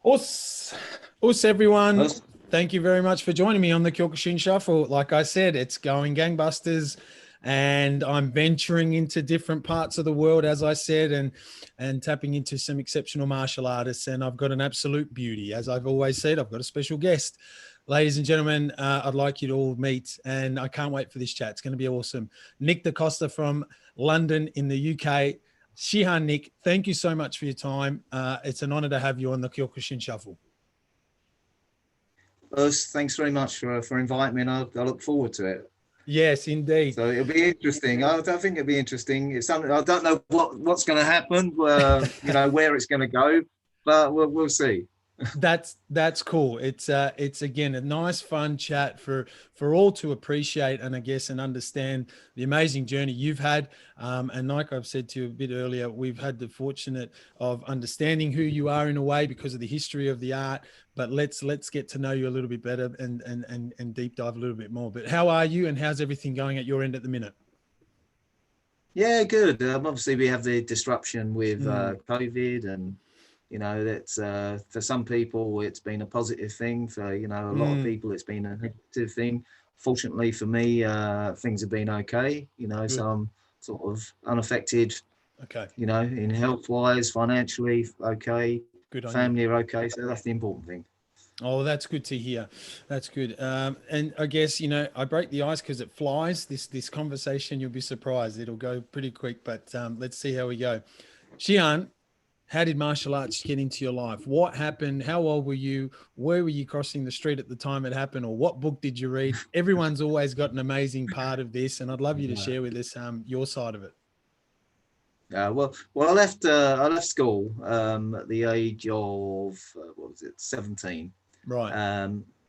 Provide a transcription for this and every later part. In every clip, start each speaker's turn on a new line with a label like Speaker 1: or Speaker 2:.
Speaker 1: Us, everyone.
Speaker 2: Us.
Speaker 1: Thank you very much for joining me on the Kyokushin Shuffle. Like I said, it's going gangbusters, and I'm venturing into different parts of the world, as I said, and tapping into some exceptional martial artists. And I've got an absolute beauty. As I've always said, I've got a special guest. Ladies and gentlemen, I'd like you to all meet, and I can't wait for this chat. It's going to be awesome. Nick Costa from London in the UK. Shihan Nick, thank you so much for your time. It's an honor to have you on the Kyokushin Shuffle.
Speaker 2: Us, thanks very much for inviting me, and I look forward to it.
Speaker 1: Yes, indeed.
Speaker 2: So it'll be interesting. I think it'll be interesting. It's something I don't know what's going to happen, where it's going to go, but we'll see.
Speaker 1: That's cool. It's again a nice fun chat for all to appreciate and I guess and understand the amazing journey you've had. And like I've said to you a bit earlier, we've had the fortunate of understanding who you are in a way because of the history of the art. But let's get to know you a little bit better and deep dive a little bit more. But how are you and how's everything going at your end at the minute?
Speaker 2: Yeah, good. Obviously, we have the disruption with COVID, and that's for some people it's been a positive thing. For a lot of people it's been a negative thing. Fortunately for me, things have been okay. So I'm sort of unaffected.
Speaker 1: Okay.
Speaker 2: In health wise, financially, okay.
Speaker 1: Good on
Speaker 2: Family
Speaker 1: you.
Speaker 2: are okay. So that's the important thing.
Speaker 1: Oh, that's good to hear. That's good. And I guess, I break the ice because it flies. This conversation, you'll be surprised. It'll go pretty quick, but let's see how we go. Shihan, how did martial arts get into your life? What happened? How old were you? Where were you crossing the street at the time it happened? Or what book did you read? Everyone's always got an amazing part of this, and I'd love you to share with us your side of it.
Speaker 2: Well, I left school at the age of 17.
Speaker 1: Right.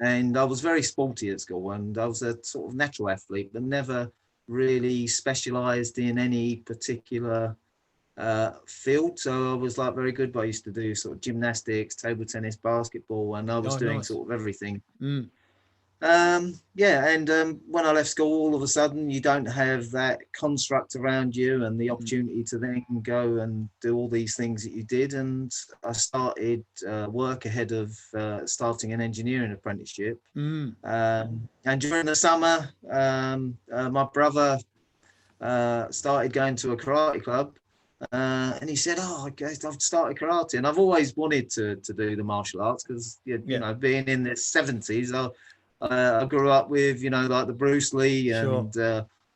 Speaker 2: And I was very sporty at school, and I was a sort of natural athlete, but never really specialised in any particular field. So I was like very good, but I used to do sort of gymnastics, table tennis, basketball, and I was doing
Speaker 1: nice.
Speaker 2: sort of everything. And when I left school, all of a sudden you don't have that construct around you and the opportunity to then go and do all these things that you did. And I started work ahead of starting an engineering apprenticeship. And during the summer, my brother started going to a karate club. And he said, "Oh, okay, I've started karate," and I've always wanted to do the martial arts because being in the 70s, I grew up with like the Bruce Lee and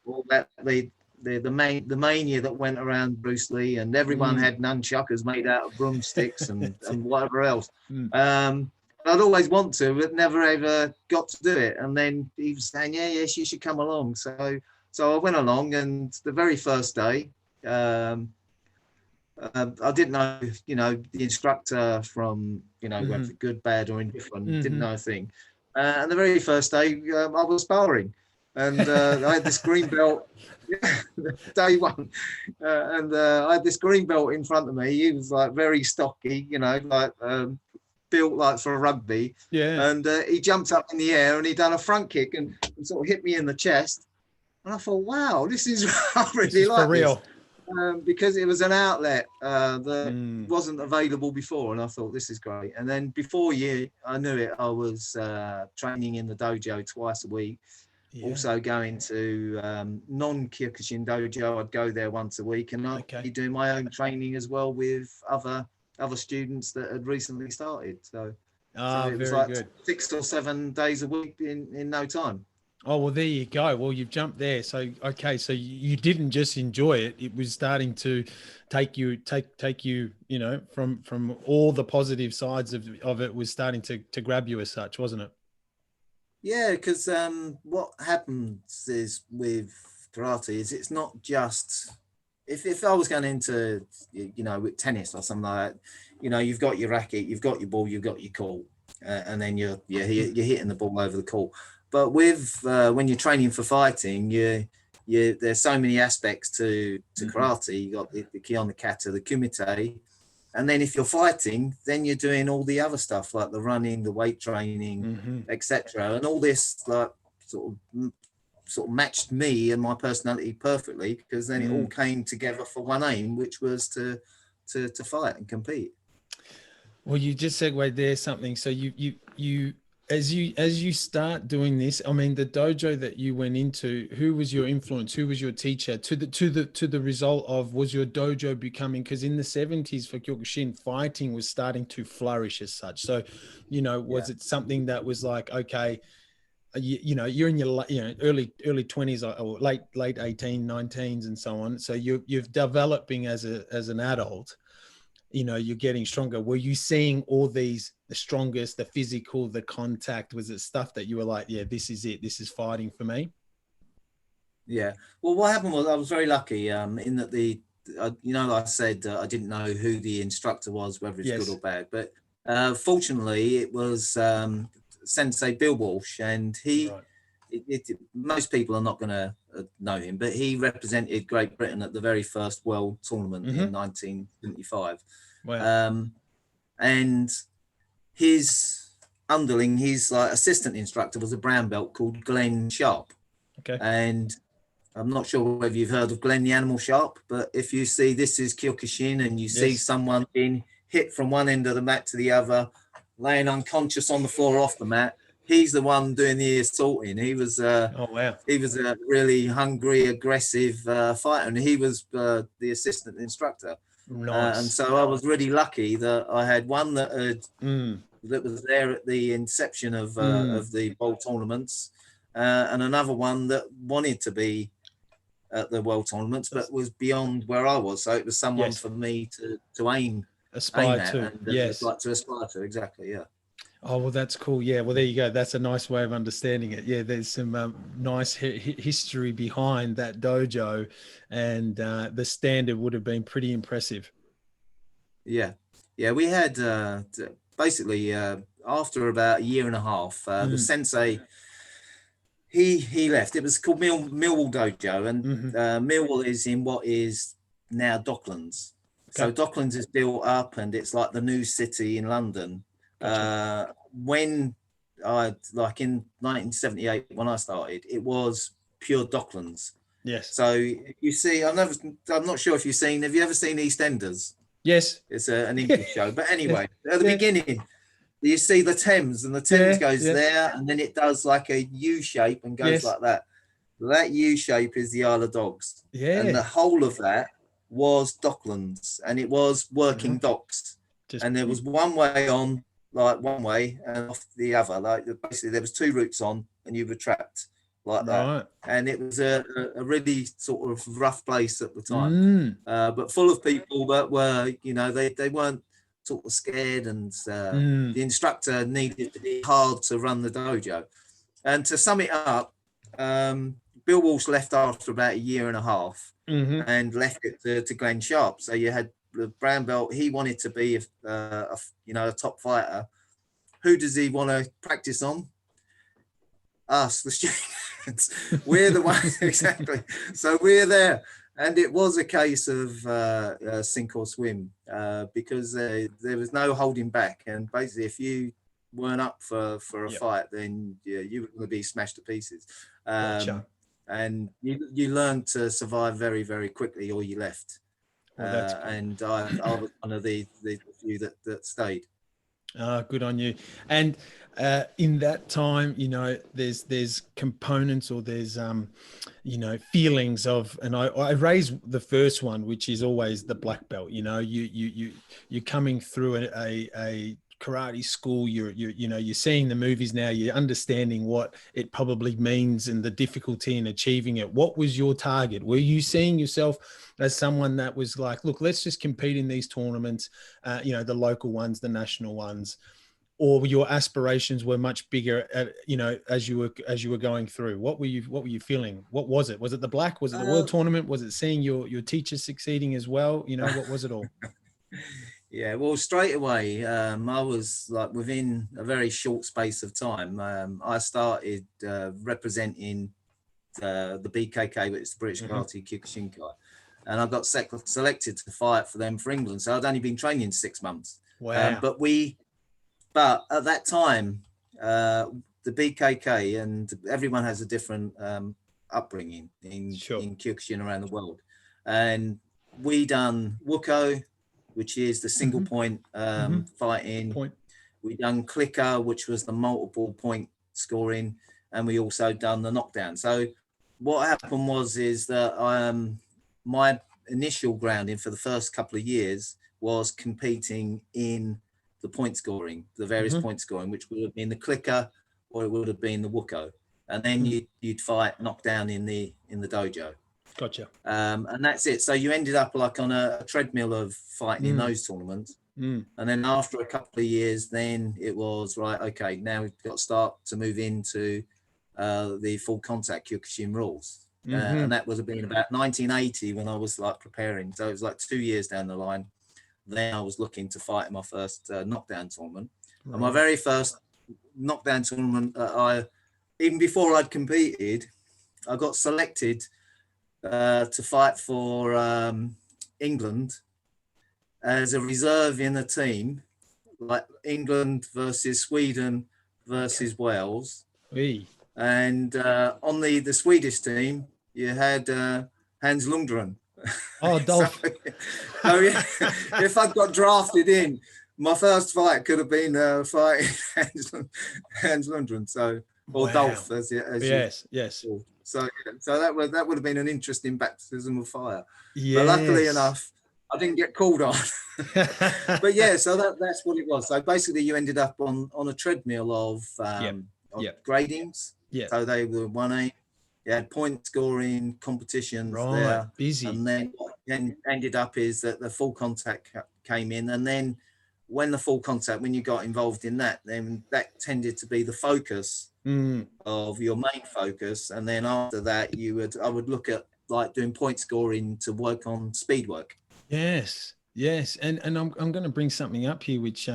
Speaker 2: all that the mania that went around Bruce Lee, and everyone had nunchuckers made out of broomsticks and whatever else. I'd always want to, but never ever got to do it. And then he was saying, yes, you should come along. So I went along, and the very first day. I didn't know, the instructor from, whether good, bad, or indifferent, didn't know a thing. And the very first day, I was sparring, and I had this green belt, day one, and I had this green belt in front of me. He was like very stocky, built like for a rugby.
Speaker 1: Yeah.
Speaker 2: And he jumped up in the air and he done a front kick and sort of hit me in the chest. And I thought, wow, this is I really like
Speaker 1: for real.
Speaker 2: This. Because it was an outlet that wasn't available before, and I thought this is great. And then before I knew it, I was training in the dojo twice a week. Also going to non-Kyokushin dojo. I'd go there once a week, and I'd be doing my own training as well with other students that had recently started. So it was like good. 6 or 7 days a week in no time.
Speaker 1: Oh, well, there you go. Well, you've jumped there. So, okay. So you didn't just enjoy it. It was starting to take you, from all the positive sides of it was starting to grab you as such, wasn't it?
Speaker 2: Yeah. Cause what happens is with karate is it's not just, if I was going into, with tennis or something like that, you've got your racket, you've got your ball, you've got your call, and then you're hitting the ball over the court. But with when you're training for fighting, there's so many aspects to karate. You got the kion, the kata, the kumite, and then if you're fighting, then you're doing all the other stuff like the running, the weight training, etc. And all this like sort of matched me and my personality perfectly, because then it all came together for one aim, which was to fight and compete.
Speaker 1: Well, you just segued there something. So you as you start doing this, I mean, the dojo that you went into, who was your influence? Who was your teacher? To the result of, was your dojo becoming, because in the 70s for Kyokushin, fighting was starting to flourish as such. So, was it something that was like, okay, you're in your early 20s or late 18, 19s and so on. So you've developing as an adult. You're getting stronger. Were you seeing all these, the strongest, the physical, the contact? Was it stuff that you were like, yeah, this is it, this is fighting for me?
Speaker 2: Yeah. Well, what happened was I was very lucky in that like I said, I didn't know who the instructor was, whether it's good or bad. But fortunately, it was Sensei Bill Walsh, and
Speaker 1: Right.
Speaker 2: most people are not going to know him, but he represented Great Britain at the very first World Tournament in 1975.
Speaker 1: Wow.
Speaker 2: And his underling, his assistant instructor, was a brown belt called Glenn Sharp.
Speaker 1: Okay.
Speaker 2: And I'm not sure whether you've heard of Glenn the Animal Sharp, but if you see This Is Kyokushin and you see someone being hit from one end of the mat to the other, laying unconscious on the floor off the mat, he's the one doing the assaulting. He was
Speaker 1: Oh, wow.
Speaker 2: He was a really hungry, aggressive fighter, and he was the assistant instructor.
Speaker 1: Nice.
Speaker 2: And so I was really lucky that I had one that that was there at the inception of the World Tournaments, and another one that wanted to be at the World Tournaments, but was beyond where I was. So it was someone for me to
Speaker 1: aspire
Speaker 2: at
Speaker 1: to.
Speaker 2: and
Speaker 1: Yes.
Speaker 2: like to aspire to. Exactly. Yeah.
Speaker 1: Oh, well, that's cool. Yeah. Well, there you go. That's a nice way of understanding it. Yeah. There's some nice history behind that dojo, and the standard would have been pretty impressive.
Speaker 2: Yeah. Yeah. We had basically after about a year and a half, the sensei, he left. It was called Millwall Dojo, and Millwall is in what is now Docklands. Okay. So Docklands is built up, and it's like the new city in London. Gotcha. When I in 1978 when I started, it was pure Docklands.
Speaker 1: Yes.
Speaker 2: So you see, I'm not sure if you've seen. Have you ever seen EastEnders?
Speaker 1: Yes.
Speaker 2: It's an English show, but anyway, at the beginning, you see the Thames, and the Thames goes there, and then it does like a U shape and goes like that. That U shape is the Isle of Dogs. Yeah. And the whole of that was Docklands, and it was working docks. And there was one way on, like one way, and off the other. Like basically, there was two routes on, and you were trapped like that. Right. And it was a really sort of rough place at the time, but full of people that were, they weren't sort of scared, and the instructor needed to be hard to run the dojo. And to sum it up, Bill Walsh left after about a year and a half and left it to Glenn Sharp. So you had the brown belt. He wanted to be a top fighter. Who does he want to practice on? Us, the students. We're the ones. Exactly. So we're there. And it was a case of sink or swim, because there was no holding back. And basically, if you weren't up for a fight, then you were going to be smashed to pieces. Gotcha. And you learned to survive very, very quickly, or you left. Well, and I was one of the few that stayed.
Speaker 1: Good on you. And in that time, there's components, or there's feelings of, and I raise the first one, which is always the black belt. You're coming through a karate school, you're seeing the movies now, you're understanding what it probably means and the difficulty in achieving it. What was your target? Were you seeing yourself as someone that was like, look, let's just compete in these tournaments, the local ones, the national ones, or your aspirations were much bigger as you were going through? What were you feeling? What was it? Was it the black? Was it the world tournament? Was it seeing your teachers succeeding as well? What was it all?
Speaker 2: Yeah, well, straight away, I was like within a very short space of time, I started representing the BKK, which is the British Karate Kyokushinkai, and I got selected to fight for them for England. So I'd only been training 6 months. Wow. But at that time, the BKK, and everyone has a different upbringing in Kyokushin around the world, and we done Wuko. which is the single point fighting.
Speaker 1: Point.
Speaker 2: We done clicker, which was the multiple point scoring, and we also done the knockdown. So what happened is that my initial grounding for the first couple of years was competing in the point scoring, the various point scoring, which would have been the clicker or it would have been the wuko. And then you'd fight knockdown in the dojo.
Speaker 1: Gotcha.
Speaker 2: And that's it. So you ended up like on a treadmill of fighting in those tournaments. And then after a couple of years, then it was right. Okay, now we've got to start to move into the full contact Kyokushin rules. And that would have been about 1980 when I was like preparing. So it was like 2 years down the line. Then I was looking to fight in my first knockdown tournament. Right. And my very first knockdown tournament, even before I'd competed, I got selected to fight for England as a reserve in a team, like England versus Sweden versus Wales.
Speaker 1: Hey.
Speaker 2: And on the Swedish team, you had Hans Lundgren.
Speaker 1: Oh, Dolph.
Speaker 2: So yeah, if I'd got drafted in, my first fight could have been fighting Hans Lundgren. So, or wow. Dolph, as
Speaker 1: yes.
Speaker 2: So that would have been an interesting baptism of fire.
Speaker 1: Yes.
Speaker 2: But luckily enough, I didn't get called on. But yeah, so that's what it was. So basically, you ended up on a treadmill of gradings.
Speaker 1: Yeah.
Speaker 2: So they were 1A. You had point scoring competitions there.
Speaker 1: Busy.
Speaker 2: And then what ended up is that the full contact came in, and then when the full contact, when you got involved in that, then that tended to be the focus of your main focus. And then after that, I would look at like doing point scoring to work on speed work.
Speaker 1: Yes. And I'm going to bring something up here, which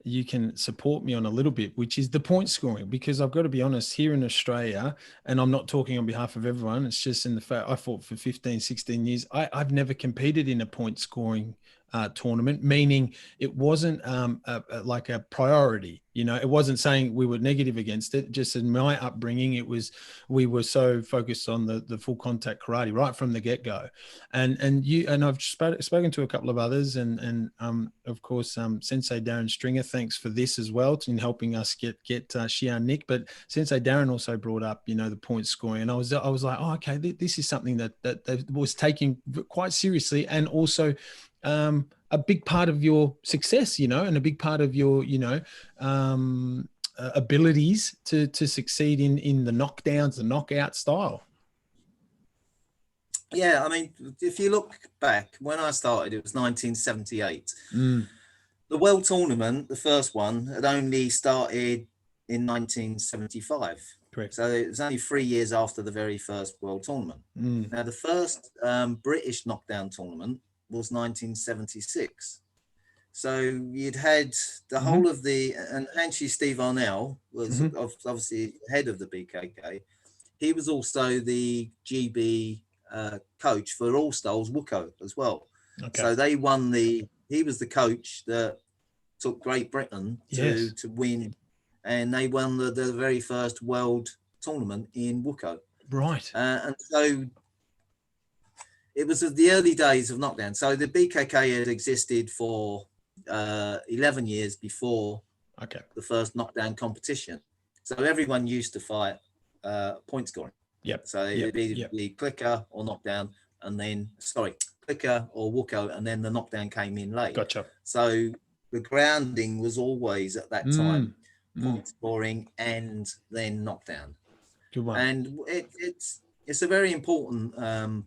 Speaker 1: you can support me on a little bit, which is the point scoring, because I've got to be honest, here in Australia, and I'm not talking on behalf of everyone, it's just in the fact I fought for 15, 16 years. I've never competed in a point scoring tournament, meaning it wasn't like a priority. You know, it wasn't saying we were negative against it. Just in my upbringing, we were so focused on the full contact karate right from the get-go. And I've spoken to a couple of others, and of course Sensei Darren Stringer, thanks for this as well in helping us get Shihan Nick. But Sensei Darren also brought up, you know, the point scoring, and I was like, oh, okay, this is something that was taken quite seriously, and also a big part of your success, you know, and a big part of your, you know, abilities to succeed in the knockdowns, the knockout style.
Speaker 2: Yeah, I mean, if you look back, when I started, it was 1978. The World Tournament, the first one, had only started in 1975.
Speaker 1: Correct.
Speaker 2: So it was only 3 years after the very first World Tournament. Now, the first British knockdown tournament was 1976. So you'd had the whole of and Hanshi Arniel was obviously head of the BKK. He was also the GB coach for All Styles Wuko as well. Okay. So they won he was the coach that took Great Britain to win, and they won the very first world tournament in Wuko.
Speaker 1: Right.
Speaker 2: And so it was the early days of knockdown. So the BKK had existed for 11 years before the first knockdown competition. So everyone used to fight point scoring.
Speaker 1: Yep.
Speaker 2: So it'd be clicker or knockdown, and then clicker or wuko, and then the knockdown came in late.
Speaker 1: Gotcha.
Speaker 2: So the grounding was always at that time point scoring and then knockdown.
Speaker 1: Good one.
Speaker 2: And it's a very important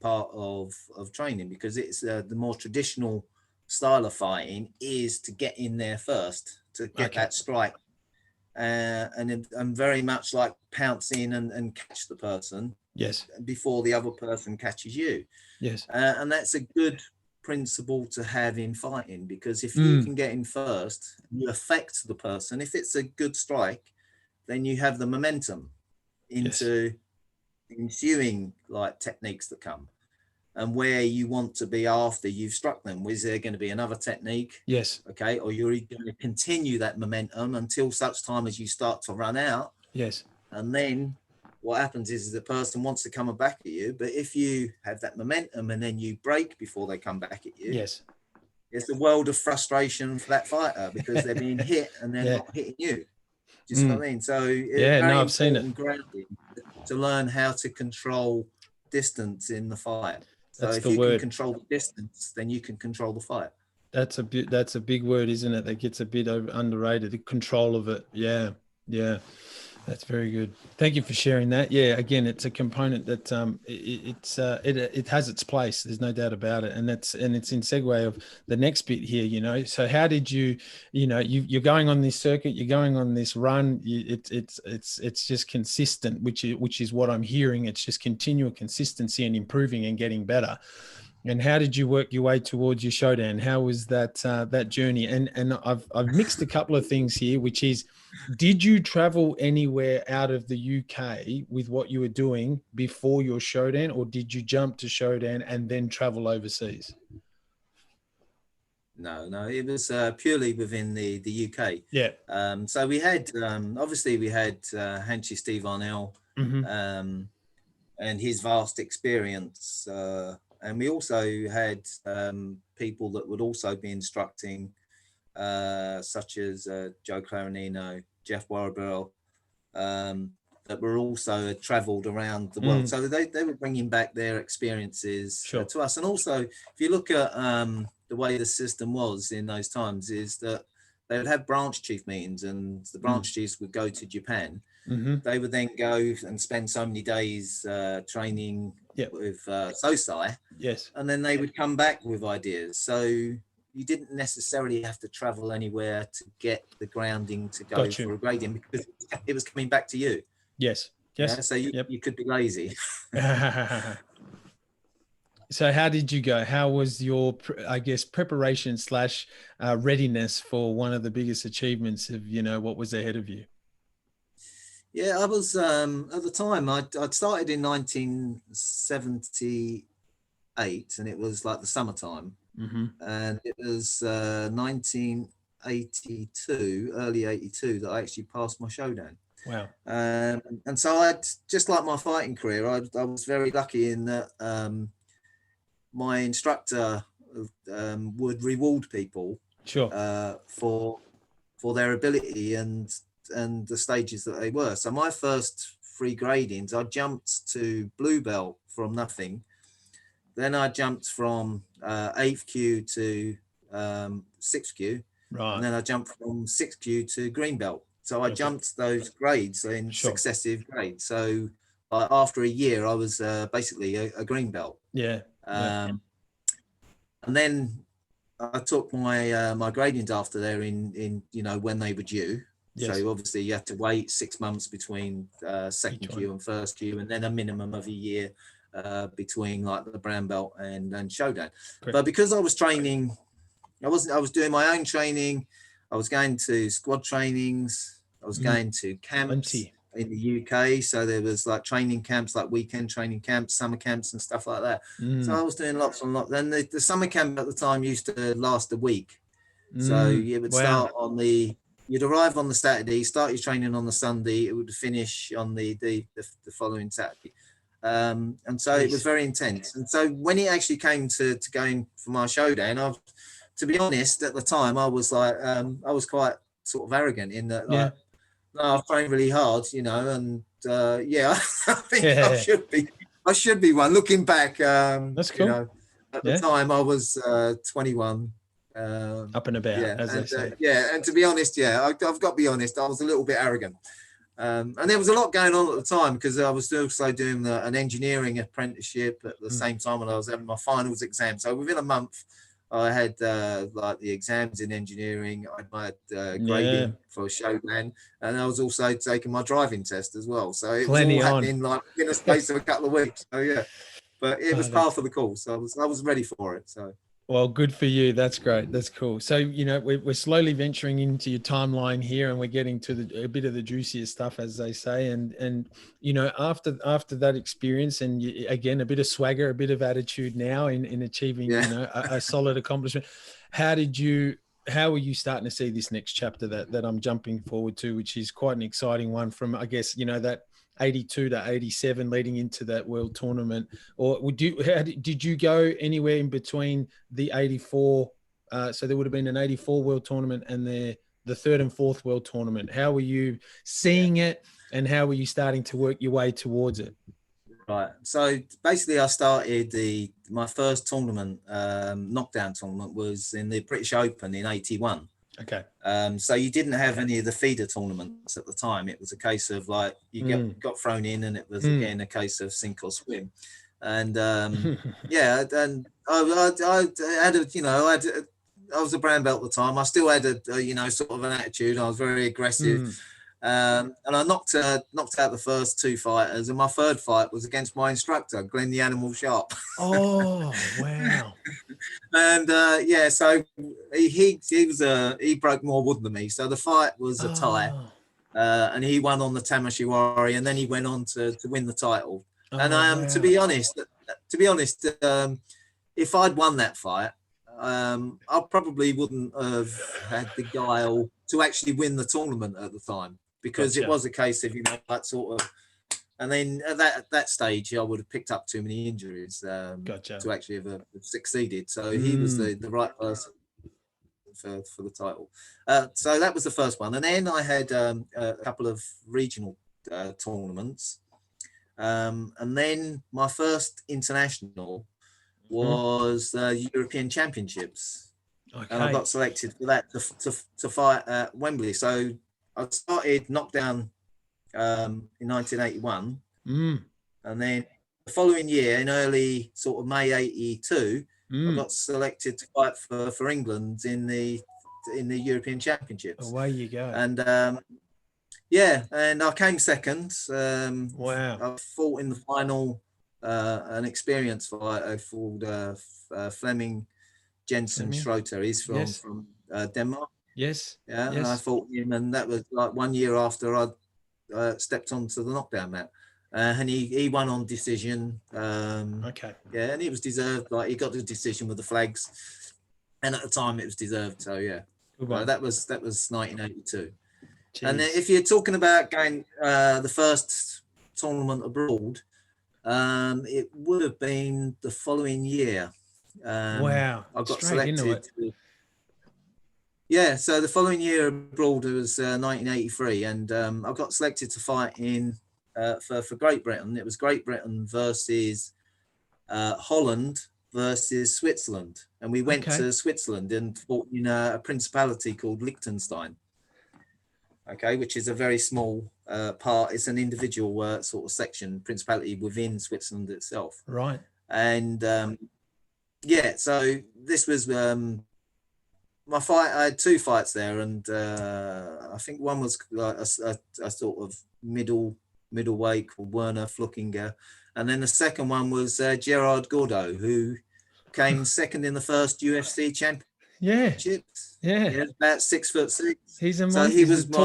Speaker 2: part of training, because it's the more traditional style of fighting is to get in there first, to get that strike, and very much like pounce in and catch the person before the other person catches you.
Speaker 1: Yes.
Speaker 2: And that's a good principle to have in fighting, because if you can get in first, you affect the person. If it's a good strike, then you have the momentum into ensuing like techniques that come, and where you want to be after you've struck them. Is there going to be another technique?
Speaker 1: Yes.
Speaker 2: Okay. Or you're going to continue that momentum until such time as you start to run out.
Speaker 1: Yes.
Speaker 2: And then what happens is the person wants to come back at you, but if you have that momentum and then you break before they come back at you, it's a world of frustration for that fighter because they're being hit and they're not hitting you. Do you see what I mean? So it's very
Speaker 1: I've seen it.
Speaker 2: important grounding to learn how to control distance in the fight. So
Speaker 1: That's
Speaker 2: if
Speaker 1: the
Speaker 2: you
Speaker 1: word.
Speaker 2: can control the distance, then you can control the fight.
Speaker 1: That's a big word, isn't it? That gets a bit underrated. The control of it. Yeah. That's very good. Thank you for sharing that. Yeah, again, it's a component that it has its place. There's no doubt about it, and it's in segue of the next bit here. You know, so how did you're going on this circuit, you're going on this run. It's just consistent, which is what I'm hearing. It's just continual consistency and improving and getting better. And how did you work your way towards your Shodan? How was that journey? And I've mixed a couple of things here, which is, did you travel anywhere out of the UK with what you were doing before your Shodan, or did you jump to Shodan and then travel overseas?
Speaker 2: No, it was purely within the UK.
Speaker 1: Yeah.
Speaker 2: So we had obviously we had Hanshi Arniel and his vast experience, and we also had people that would also be instructing, such as Joe Clarinino, Jeff Warburl, that were also travelled around the world. So they were bringing back their experiences to us. And also, if you look at the way the system was in those times, is that they would have branch chief meetings, and the branch chiefs would go to Japan. They would then go and spend so many days training with Sensei.
Speaker 1: Yes.
Speaker 2: And then they would come back with ideas. So you didn't necessarily have to travel anywhere to get the grounding to go for a grading, because it was coming back to you.
Speaker 1: Yes.
Speaker 2: Yeah, so you could be lazy.
Speaker 1: So how did you go? How was your, I guess, preparation / readiness for one of the biggest achievements of, what was ahead of you?
Speaker 2: Yeah, I was, at the time, I'd started in 1978, and it was like the summertime. And it was 1982, early 82, that I actually passed my Shodan.
Speaker 1: Wow.
Speaker 2: And so I'd, just like my fighting career, I was very lucky in that my instructor would reward people for their ability and the stages that they were. So my first 3 gradings, I jumped to blue belt from nothing. Then I jumped from 8th Q to 6th Q. Right. And then I jumped from 6th Q to green belt. So I jumped those grades in successive grades. So after a year, I was basically a green belt.
Speaker 1: Yeah.
Speaker 2: And then I took my my gradings after there in when they were due. Yes. So obviously you had to wait 6 months between second Q and first Q, and then a minimum of a year between like the brown belt and Shodan. Correct. But because I was training, I was doing my own training. I was going to squad trainings. I was going to camps in the UK. So there was like training camps, like weekend training camps, summer camps and stuff like that. So I was doing lots and lots. Then the summer camp at the time used to last a week. So it would start on you'd arrive on the Saturday, start your training on the Sunday. It would finish on the following Saturday. And so it was very intense. And so when it actually came to going for my Shodan, to be honest, at the time, I was like, I was quite sort of arrogant in that, like, no, I've trained really hard, and I think I should be one. Looking back,
Speaker 1: that's cool.
Speaker 2: At the time I was 21.
Speaker 1: Up and about, as they say.
Speaker 2: And to be honest, I've got to be honest, I was a little bit arrogant. And there was a lot going on at the time, because I was also doing an engineering apprenticeship at the same time when I was having my finals exam. So within a month, I had like the exams in engineering. I had grading for Shodan, and I was also taking my driving test as well. So it was all happening like in a space of a couple of weeks. So but it was part of the course. So I was ready for it. So.
Speaker 1: Well, good for you. That's great. That's cool. So, we're slowly venturing into your timeline here, and we're getting to a bit of the juicier stuff, as they say. And after that experience, and again, a bit of swagger, a bit of attitude now in achieving, a solid accomplishment. How were you starting to see this next chapter that I'm jumping forward to, which is quite an exciting one from, I guess, that 82 to 87 leading into that world tournament? Or did you go anywhere in between the 84 So there would have been an 84 world tournament and the third and fourth world tournament. How were you seeing it, and how were you starting to work your way towards it?
Speaker 2: Right. So basically, I started my first tournament, knockdown tournament, was in the British Open in '81.
Speaker 1: Okay.
Speaker 2: So you didn't have any of the feeder tournaments at the time. It was a case of like you got thrown in, and it was again a case of sink or swim. And yeah, and I had a, you know, I was a brown belt at the time. I still had a you know, sort of an attitude. I was very aggressive. And I knocked out the first two fighters, and my third fight was against my instructor, Glenn the Animal Sharp.
Speaker 1: Oh, wow.
Speaker 2: And yeah, so he broke more wood than me. So the fight was a tie, and he won on the Tamashiwari, and then he went on to win the title. And
Speaker 1: wow.
Speaker 2: to be honest, if I'd won that fight, I probably wouldn't have had the guile to actually win the tournament at the time, because it was a case of, you know, that sort of, and then at that stage I would have picked up too many injuries to actually have succeeded. So he was the right person for the title. So that was the first one, and then I had a couple of regional tournaments, and then my first international was European Championships. Okay. And I got selected for that to fight at Wembley. So I started Knockdown in 1981, and then the following year, in early sort of May '82, I got selected to fight for England in the European Championships.
Speaker 1: Away you go.
Speaker 2: And yeah, and I came second.
Speaker 1: Wow.
Speaker 2: I fought in the final an experienced fighter called Flemming Jensen Schroeter. He's from Denmark.
Speaker 1: Yes.
Speaker 2: Yeah,
Speaker 1: yes.
Speaker 2: And I fought him, and that was like 1 year after I stepped onto the knockdown mat. And he won on decision.
Speaker 1: Okay.
Speaker 2: Yeah, and it was deserved. Like, he got the decision with the flags, and at the time it was deserved. So yeah, that was 1982. Jeez. And if you're talking about going the first tournament abroad, it would have been the following year.
Speaker 1: Wow.
Speaker 2: I got selected. Yeah, so the following year abroad was 1983, and I got selected to fight in for Great Britain. It was Great Britain versus Holland versus Switzerland, and we went to Switzerland and fought in a principality called Liechtenstein. Okay, which is a very small part. It's an individual sort of section, principality within Switzerland itself.
Speaker 1: Right. And
Speaker 2: yeah, so this was my fight. I had two fights there, and I think one was like a sort of middleweight called Werner Fluckinger, and then the second one was Gerard Gordeau, who came second in the first UFC championships.
Speaker 1: Yeah,
Speaker 2: about 6'6".
Speaker 1: He's a
Speaker 2: so he was
Speaker 1: tall,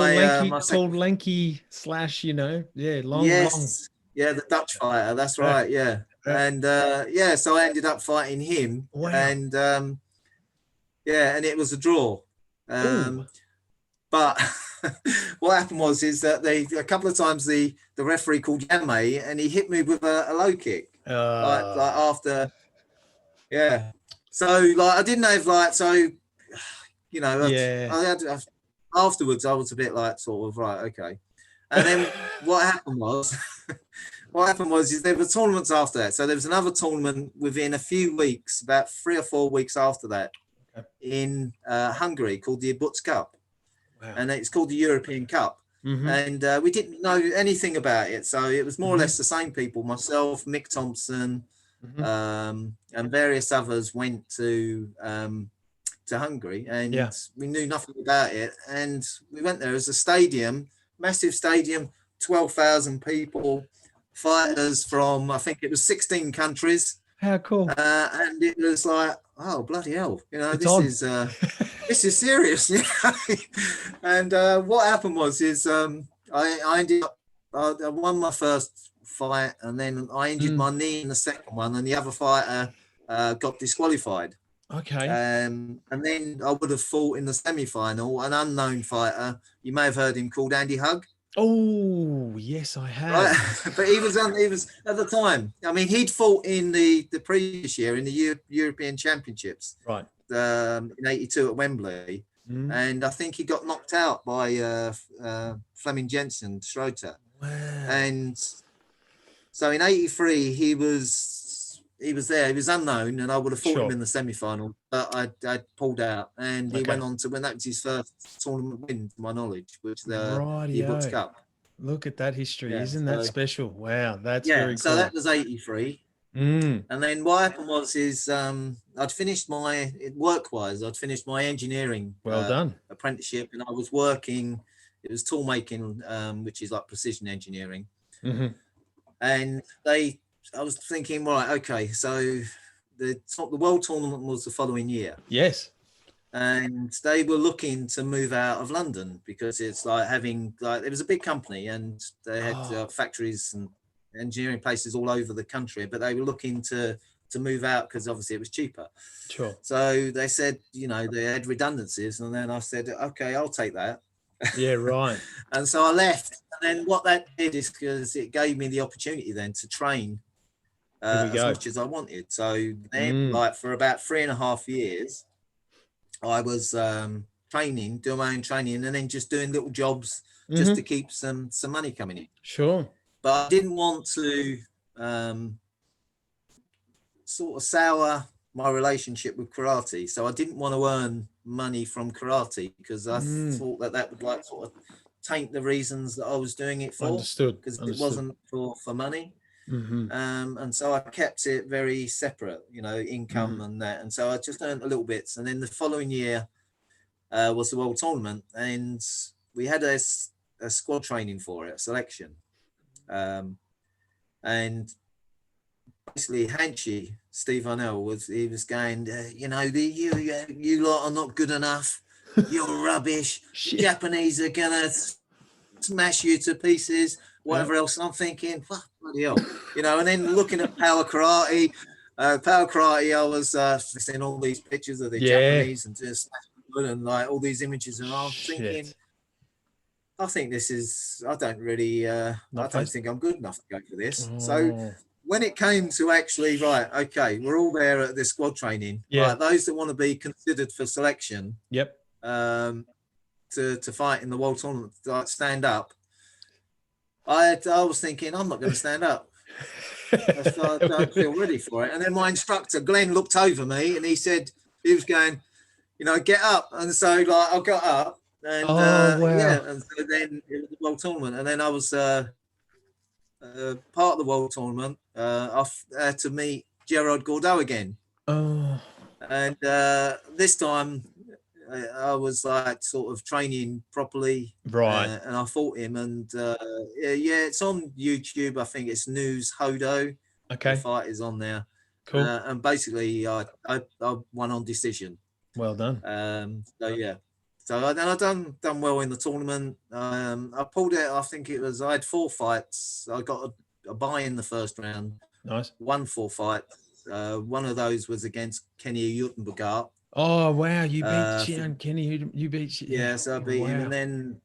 Speaker 2: my
Speaker 1: lanky slash, you know, long.
Speaker 2: Yeah, the Dutch fighter. That's right. Yeah, and yeah, so I ended up fighting him.
Speaker 1: Wow.
Speaker 2: And yeah, and it was a draw. But what happened was that a couple of times the referee called Yame, and he hit me with a low kick. Like after, yeah. So like I didn't have so. You know, afterwards I was a bit like sort of right, okay. And then what happened was is there were tournaments after that. So there was another tournament within a few weeks, about 3 or 4 weeks after that, in Hungary, called the Ibusz Cup. Wow. And it's called the European Cup. And we didn't know anything about it. So it was more or less the same people, myself, Mick Thompson, and various others went to Hungary, and we knew nothing about it. And we went there as a stadium, massive stadium, 12,000 people, fighters from, I think it was 16 countries.
Speaker 1: How cool.
Speaker 2: And it was like, oh, bloody hell, you know, this is serious. And what happened was I ended up, I won my first fight, and then I injured my knee in the second one, and the other fighter got disqualified.
Speaker 1: Okay.
Speaker 2: And then I would have fought in the semi-final an unknown fighter. You may have heard him, called Andy Hug.
Speaker 1: Oh, yes, I have.
Speaker 2: Right? But he was at the time. I mean, he'd fought in the previous year in the European Championships.
Speaker 1: Right.
Speaker 2: in '82 at Wembley, and I think he got knocked out by Fleming Jensen Schroeter.
Speaker 1: Wow.
Speaker 2: And so in '83 he was there. He was unknown, and I would have fought him in the semi-final, but I pulled out, and he went on to win. That was his first tournament win, to my knowledge, which the Ibusz Cup.
Speaker 1: Look at that history. Isn't that special? Wow, that's very cool.
Speaker 2: So that was '83. And then what happened was I'd finished my engineering apprenticeship, and I was working. It was tool making, which is like precision engineering. And I was thinking, right, okay, so the world tournament was the following year.
Speaker 1: Yes.
Speaker 2: And they were looking to move out of London because it's like it was a big company, and they had factories and engineering places all over the country, but they were looking to move out because obviously it was cheaper.
Speaker 1: Sure.
Speaker 2: So they said, they had redundancies, and then I said, okay, I'll take that.
Speaker 1: Yeah, right.
Speaker 2: And so I left, and then what that did is because it gave me the opportunity then to train as much as I wanted. So then, like for about 3.5 years, I was training, doing my own training, and then just doing little jobs just to keep some money coming in.
Speaker 1: Sure.
Speaker 2: But I didn't want to sort of sour my relationship with karate. So I didn't want to earn money from karate because I thought that would like sort of taint the reasons that I was doing it for.
Speaker 1: Understood.
Speaker 2: Because it wasn't for money. And so I kept it very separate, income and that. And so I just earned a little bits. And then the following year was the world tournament, and we had a squad training for it, a selection. And basically Hanshi Arniel was going, you lot are not good enough. You're rubbish. Japanese are gonna smash you to pieces. Whatever else. And I'm thinking, fuck, bloody hell, And then looking at power karate, I was seeing all these pictures of the Japanese and just and like all these images, and I was thinking, I think this is. I don't think I'm good enough to go for this. So when it came to actually, right, okay, we're all there at this squad training. Right, those that want to be considered for selection.
Speaker 1: Yep.
Speaker 2: To fight in the world tournament, like stand up. I was thinking, I'm not going to stand up. I don't feel ready for it. And then my instructor, Glenn, looked over me and he was going, get up. And so like I got up. And and so then it was the world tournament, and then I was part of the world tournament. I had to meet Gerard Gordeau again, and this time I was like sort of training properly,
Speaker 1: right?
Speaker 2: And I fought him, and it's on YouTube. I think it's News Hodo.
Speaker 1: Okay,
Speaker 2: the fight is on there.
Speaker 1: Cool.
Speaker 2: And basically, I won on decision.
Speaker 1: Well done.
Speaker 2: So then I done well in the tournament. I pulled it. I think I had 4 fights. I got a bye in the first round.
Speaker 1: Nice.
Speaker 2: Won 4 fights. One of those was against Kenny Utenbergart.
Speaker 1: Oh wow! You beat Shihan Kenny. You beat.
Speaker 2: Yeah, so I beat him, and then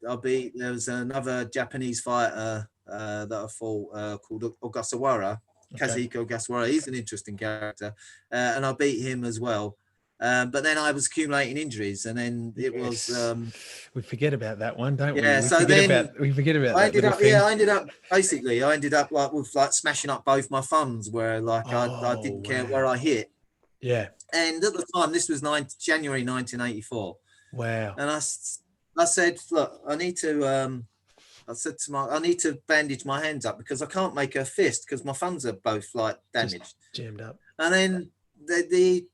Speaker 2: there was another Japanese fighter that I fought called Ogasawara, Kazuhiko Ogasawara. He's an interesting character, and I beat him as well. But then I was accumulating injuries, and then it was.
Speaker 1: We forget about that one, don't we?
Speaker 2: Yeah,
Speaker 1: We forget about
Speaker 2: I
Speaker 1: that.
Speaker 2: I ended up like smashing up both my thumbs, where like I didn't care where I hit.
Speaker 1: Yeah.
Speaker 2: And at the time, this was January 1984.
Speaker 1: Wow.
Speaker 2: And I said, look, I need to bandage my hands up because I can't make a fist because my thumbs are both like damaged,
Speaker 1: just jammed up.
Speaker 2: And then the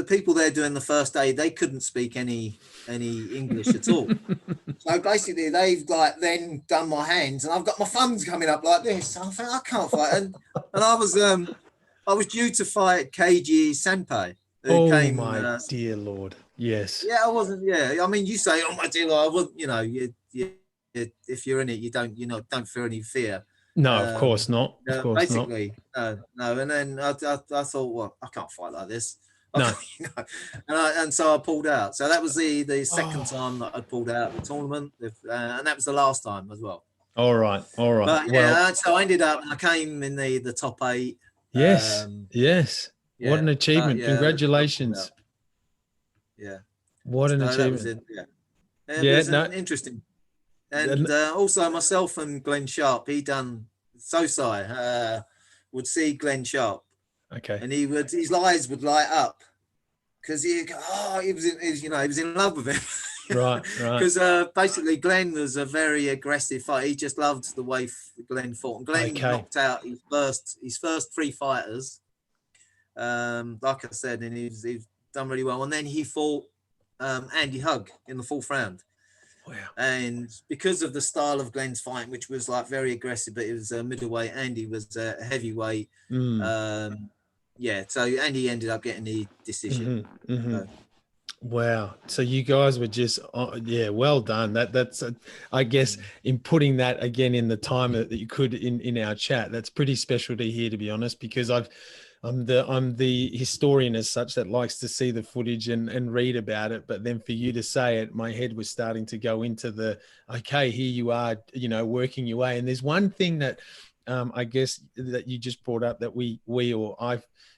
Speaker 2: people there doing the first aid, they couldn't speak any English at all. So basically they've like then done my hands, and I've got my thumbs coming up like this. I think I can't fight. And I was due to fight Keiji Senpai.
Speaker 1: My dear Lord. Yes.
Speaker 2: Yeah, I wasn't. Yeah. I mean, you say, oh my dear Lord, I wasn't, if you're in it, you don't feel any fear.
Speaker 1: No, of course not. Of course
Speaker 2: basically, not. No. And then I thought, well, I can't fight like this.
Speaker 1: No.
Speaker 2: And so I pulled out. So that was the second time that I pulled out of the tournament, and that was the last time as well.
Speaker 1: All right.
Speaker 2: But yeah, so I ended up, I came in the top 8.
Speaker 1: Yes. Yes. What an achievement.
Speaker 2: Yeah,
Speaker 1: Congratulations.
Speaker 2: yeah.
Speaker 1: What an
Speaker 2: So that was
Speaker 1: achievement.
Speaker 2: it. Yeah. It
Speaker 1: Yeah,
Speaker 2: was
Speaker 1: no.
Speaker 2: interesting. And also myself and Glenn Sharp, he done Sosai, would see Glenn Sharp,
Speaker 1: Okay.
Speaker 2: and his eyes would light up because he was in love with him.
Speaker 1: Right.
Speaker 2: Because basically Glenn was a very aggressive fighter. He just loved the way Glenn fought. And Glenn knocked out his first three fighters. Like I said, and he's done really well. And then he fought Andy Hug in the fourth round.
Speaker 1: Wow.
Speaker 2: And because of the style of Glenn's fighting, which was like very aggressive, but it was a middleweight, Andy was a heavyweight. So Andy ended up getting the decision. So.
Speaker 1: Wow. So you guys were just, well done. That's I guess in putting that again in the time that you could in our chat, that's pretty special to hear, to be honest, because I'm the historian as such that likes to see the footage and read about it. But then for you to say it, my head was starting to go into okay, here you are, working your way. And there's one thing that I guess that you just brought up that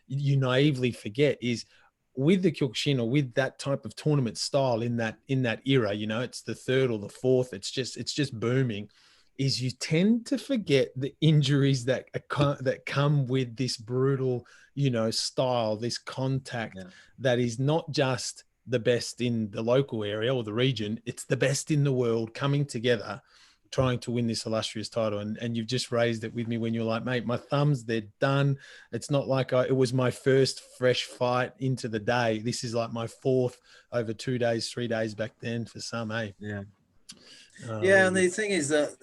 Speaker 1: you naively forget is, with the Kyokushin, or with that type of tournament style in that era, it's the third or the fourth, it's just booming, is you tend to forget the injuries that come with this brutal, style, this contact that is not just the best in the local area or the region, it's the best in the world coming together, trying to win this illustrious title. And you've just raised it with me when you're like, mate, my thumbs, they're done. It's not like it was my first fresh fight into the day. This is like my fourth over 2 days, 3 days back then for some, eh?
Speaker 2: Yeah. And the thing is that,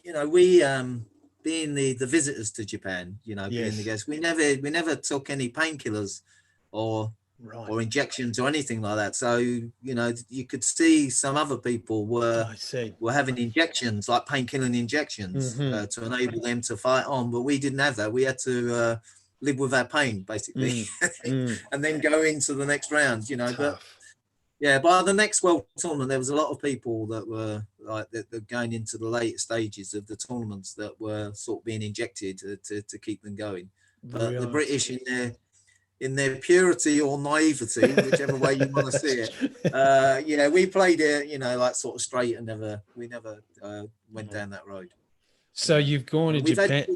Speaker 2: we, being the visitors to Japan, being the guests, we never took any painkillers or injections or anything like that. So, you could see some other people were having injections, like painkilling injections, to enable them to fight on. But we didn't have that. We had to live with our pain, basically, and then go into the next round,
Speaker 1: Tough.
Speaker 2: But yeah, by the next World Tournament, there was a lot of people that were like that going into the later stages of the tournaments that were sort of being injected to keep them going. But the British in their purity or naivety, whichever way you want to see it, we played it, like sort of straight and we never went down that road.
Speaker 1: So you've gone to Japan.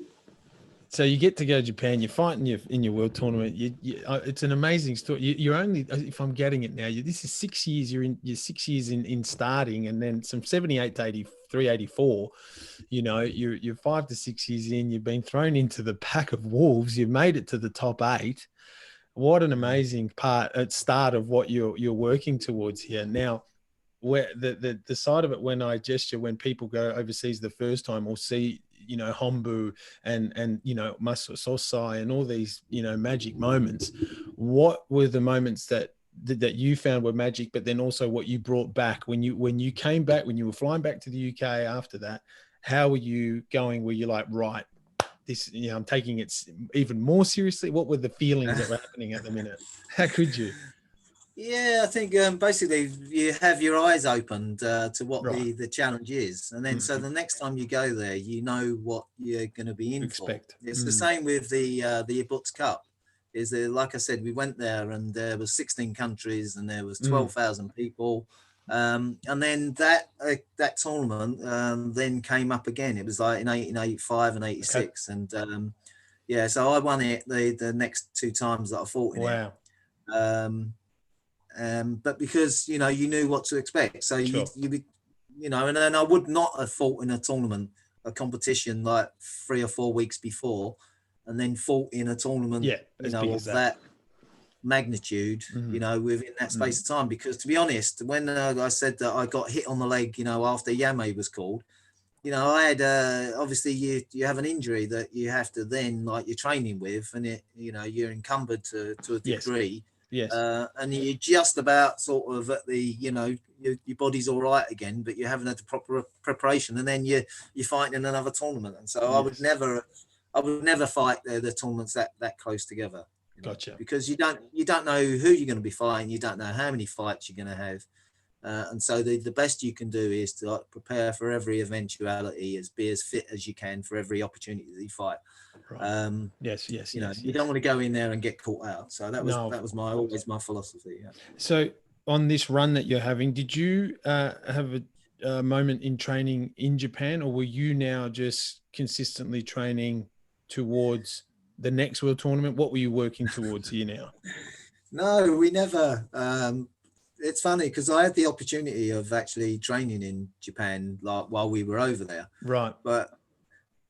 Speaker 1: So you get to go to Japan, you're fighting in your world tournament. It's an amazing story. You're only, if I'm getting it now, this is 6 years. You're 6 years in starting, and then from 78 to 83, 84. You're 5 to 6 years in. You've been thrown into the pack of wolves. You've made it to the top 8. What an amazing start of what you're working towards here. Now, where the side of it, when people go overseas the first time or see, Hombu and Matsui Sosai and all these, magic moments, what were the moments that you found were magic, but then also what you brought back when you came back, when you were flying back to the UK after that? How were you going? Were you like, right, this, I'm taking it even more seriously? What were the feelings that were happening at the minute? How could you?
Speaker 2: Yeah, I think basically you have your eyes opened to what the challenge is, and then so the next time you go there, you know what you're going to be in for. It's the same with the Ibusz Cup. Like I said, we went there and there was 16 countries and there was 12,000 people, and then that tournament then came up again. It was like in 1985 and 86, and so I won it the next 2 times that I fought in it. But because you knew what to expect, so you and then I would not have fought in a competition like 3 or 4 weeks before, and then fought in a tournament of that magnitude, within that space of time. Because to be honest, when I said that I got hit on the leg, after Yame was called, I had obviously you have an injury that you have to then, like, you're training with, and you're encumbered to a degree.
Speaker 1: Yes.
Speaker 2: And you're just about sort of at the, your body's all right again, but you haven't had the proper preparation, and then you're fighting in another tournament. And so I would never fight the tournaments that close together.
Speaker 1: Gotcha.
Speaker 2: Because you don't know who you're going to be fighting. You don't know how many fights you're going to have. And so the best you can do is to prepare for every eventuality, be as fit as you can for every opportunity that you fight.
Speaker 1: Yes.
Speaker 2: You don't want to go in there and get caught out. So that was always my philosophy. Yeah.
Speaker 1: So on this run that you're having, did you have a moment in training in Japan, or were you now just consistently training towards the next world tournament? What were you working towards here now?
Speaker 2: No, we never. It's funny because I had the opportunity of actually training in Japan while we were over there.
Speaker 1: Right.
Speaker 2: But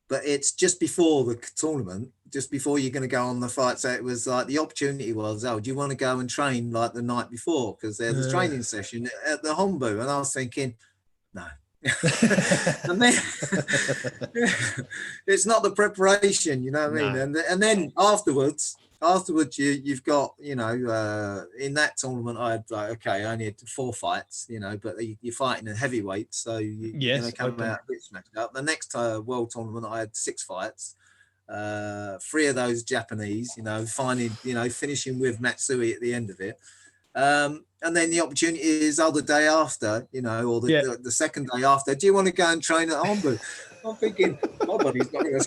Speaker 2: it's just before the tournament, just before you're going to go on the fight. So it was like the opportunity was, do you want to go and train like the night before? Because there's a training session at the Hombu. And I was thinking, no. And then it's not the preparation, you know what I mean? And then afterwards you've got, in that tournament I had like, okay, I only had 4 fights, but you're fighting a heavyweight, so you're going to come out a bit smashed up. The next world tournament I had 6 fights, 3 of those Japanese, finishing with Matsui at the end of it. And then the opportunity is the day after, or the second day after, do you want to go and train at Hombu? I'm thinking, nobody's not going to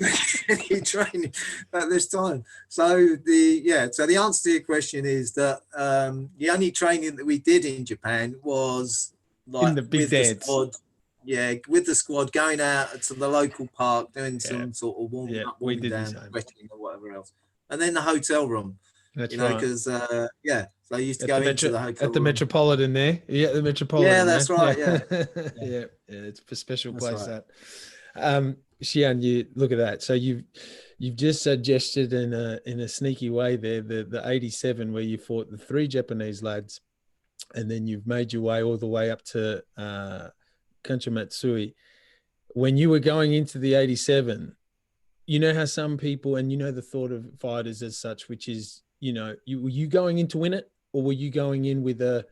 Speaker 2: take any training at this time. So the answer to your question is that the only training that we did in Japan was like
Speaker 1: in the big dads.
Speaker 2: With the squad, going out to the local park, doing some sort of warming up, warming down, stretching or whatever else. And then the hotel room.
Speaker 1: That's right.
Speaker 2: Because so I used to go into the hotel
Speaker 1: at the
Speaker 2: room.
Speaker 1: Metropolitan there. Yeah, the Metropolitan.
Speaker 2: Yeah, that's right.
Speaker 1: Yeah, it's a special place. Right. That. Shihan, you look at that. So you've just suggested in a sneaky way there the 87 where you fought the 3 Japanese lads, and then you've made your way all the way up to Kancho Matsui. When you were going into the 87, you know how some people, and the thought of fighters as such, which is, were you going in to win it, or were you going in with a,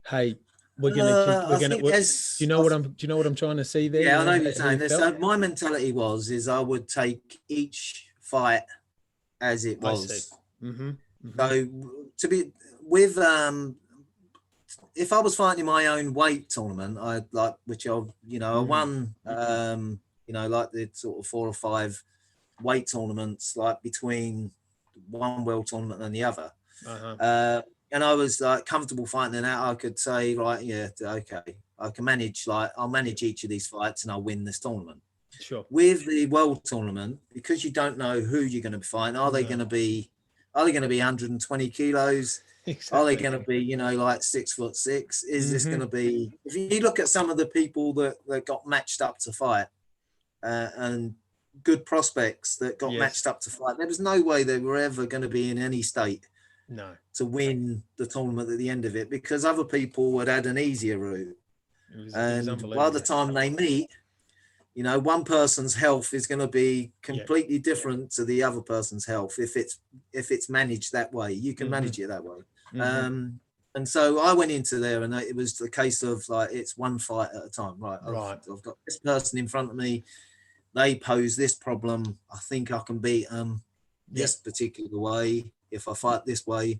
Speaker 1: hey, do you know what I'm trying to see there?
Speaker 2: Yeah, I know what you're saying. So my mentality is I would take each fight as it was.
Speaker 1: Mm-hmm.
Speaker 2: So to be with if I was fighting in my own weight tournament, I won like the sort of 4 or 5 weight tournaments, like between one world tournament and the other. And I was like comfortable fighting it out. I could say, right, yeah, okay, I can manage, I'll manage each of these fights and I'll win this tournament.
Speaker 1: Sure.
Speaker 2: With the world tournament, because you don't know who you're going to be fighting, are they going to be 120 kilos? Exactly. Are they going to be, like 6'6"? Is this going to be, if you look at some of the people that got matched up to fight and good prospects that got matched up to fight, there was no way they were ever going to be in any state to win the tournament at the end of it, because other people would add an easier route. And by the time they meet, one person's health is going to be completely different to the other person's health if it's managed that way. You can manage it that way. And so I went into there, and it was the case of it's one fight at a time. Right. I've got this person in front of me. They pose this problem. I think I can beat them this particular way if I fight this way.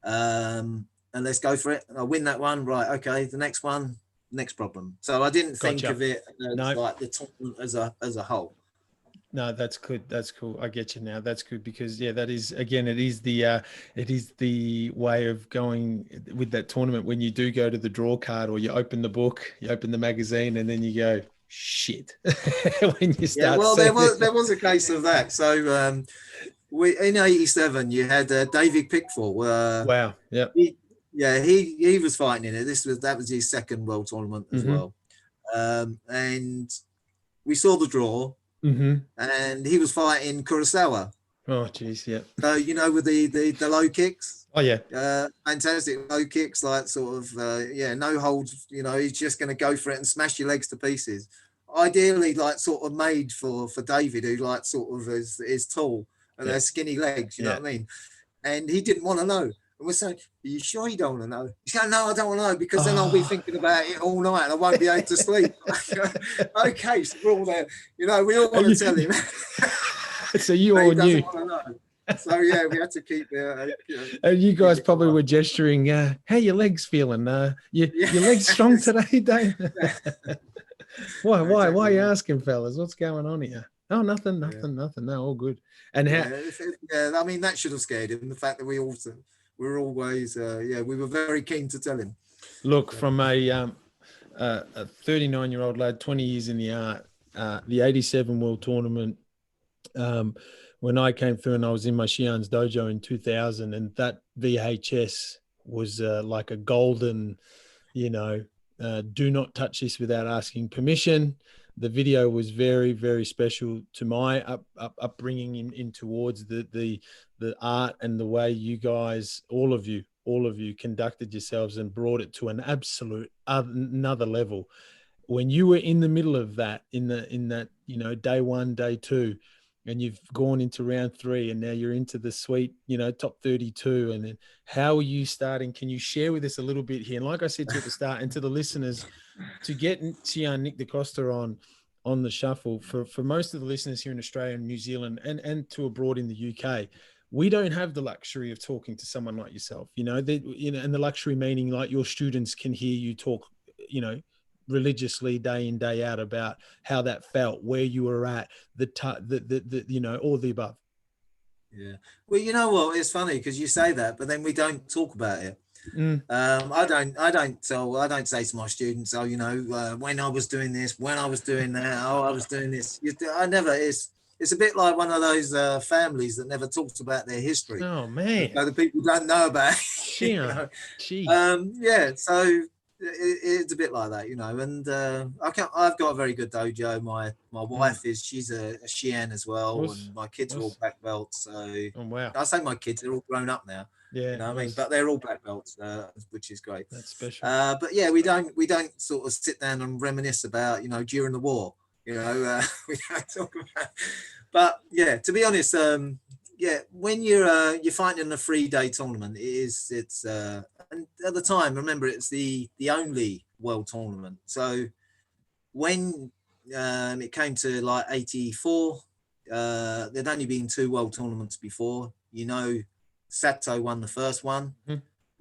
Speaker 2: And let's go for it. And I win that one. Right. Okay. The next one, next problem. So I didn't think of it as like the tournament as a whole.
Speaker 1: No, that's good. That's cool. I get you now. That's good, because that is, again, it is the way of going with that tournament. When you do go to the draw card, or you open the book, you open the magazine, and then you go, shit. When you start.
Speaker 2: There was a case of that. So in 87, you had David Pickfall.
Speaker 1: Wow. Yeah.
Speaker 2: He was fighting in it. That was his second world tournament as well. And we saw the draw. And he was fighting Kurosawa.
Speaker 1: Oh, geez, yeah.
Speaker 2: So with the low kicks.
Speaker 1: Oh yeah.
Speaker 2: Fantastic low kicks, like sort of no holds. He's just going to go for it and smash your legs to pieces. Ideally, like sort of made for David, who like sort of is tall and has skinny legs. You know what I mean? And he didn't want to know. And we're saying, are you sure you don't want to know? He's going, no, I don't want to know, because then I'll be thinking about it all night and I won't be able to sleep. Okay, so we're all there. We all want to tell him.
Speaker 1: So you all knew.
Speaker 2: So we had to keep it.
Speaker 1: And you guys probably were gesturing, how your legs feeling? Your legs strong today, Dave? Why are you asking, fellas? What's going on here? Oh, nothing. No, all good. And how?
Speaker 2: Yeah, I mean, that should have scared him. The fact that we were always, we were very keen to tell him.
Speaker 1: Look, from a 39-year-old lad, 20 years in the art, the 87 World Tournament, when I came through and I was in my Shihan's dojo in 2000, and that VHS was like a golden, do not touch this without asking permission. The video was very, very special to my upbringing in towards the art and the way you guys, all of you conducted yourselves and brought it to an absolute another level. When you were in the middle of that, in that day 1, day 2, and you've gone into round 3, and now you're into the sweet, top 32. And then how are you starting? Can you share with us a little bit here? And like I said to you at the start, and to the listeners, to get Shihan Nick da Costa on the shuffle, for most of the listeners here in Australia and New Zealand and to abroad in the UK, we don't have the luxury of talking to someone like yourself, and the luxury meaning like your students can hear you talk, religiously day in, day out about how that felt, where you were at, all the above.
Speaker 2: Yeah. Well, you know what? It's funny because you say that, but then we don't talk about it. I don't say to my students, when I was doing this, when I was doing that, I was doing this. I never. It's a bit like one of those families that never talks about their history.
Speaker 1: Oh man,
Speaker 2: so the people don't know about it. So it's a bit like that, and I've got a very good dojo. My wife she's a Shihan as well, and my kids are all black belts. So
Speaker 1: wow.
Speaker 2: I say my kids, they're all grown up now. I mean, but they're all black belts, which is great.
Speaker 1: That's special.
Speaker 2: But yeah, we don't sort of sit down and reminisce about during the war. We don't talk about. But yeah, to be honest, when you're fighting in a 3-day tournament, it's and at the time, remember, it's the only world tournament. So when it came to like 84, there'd only been 2 world tournaments before. Sato won the first one.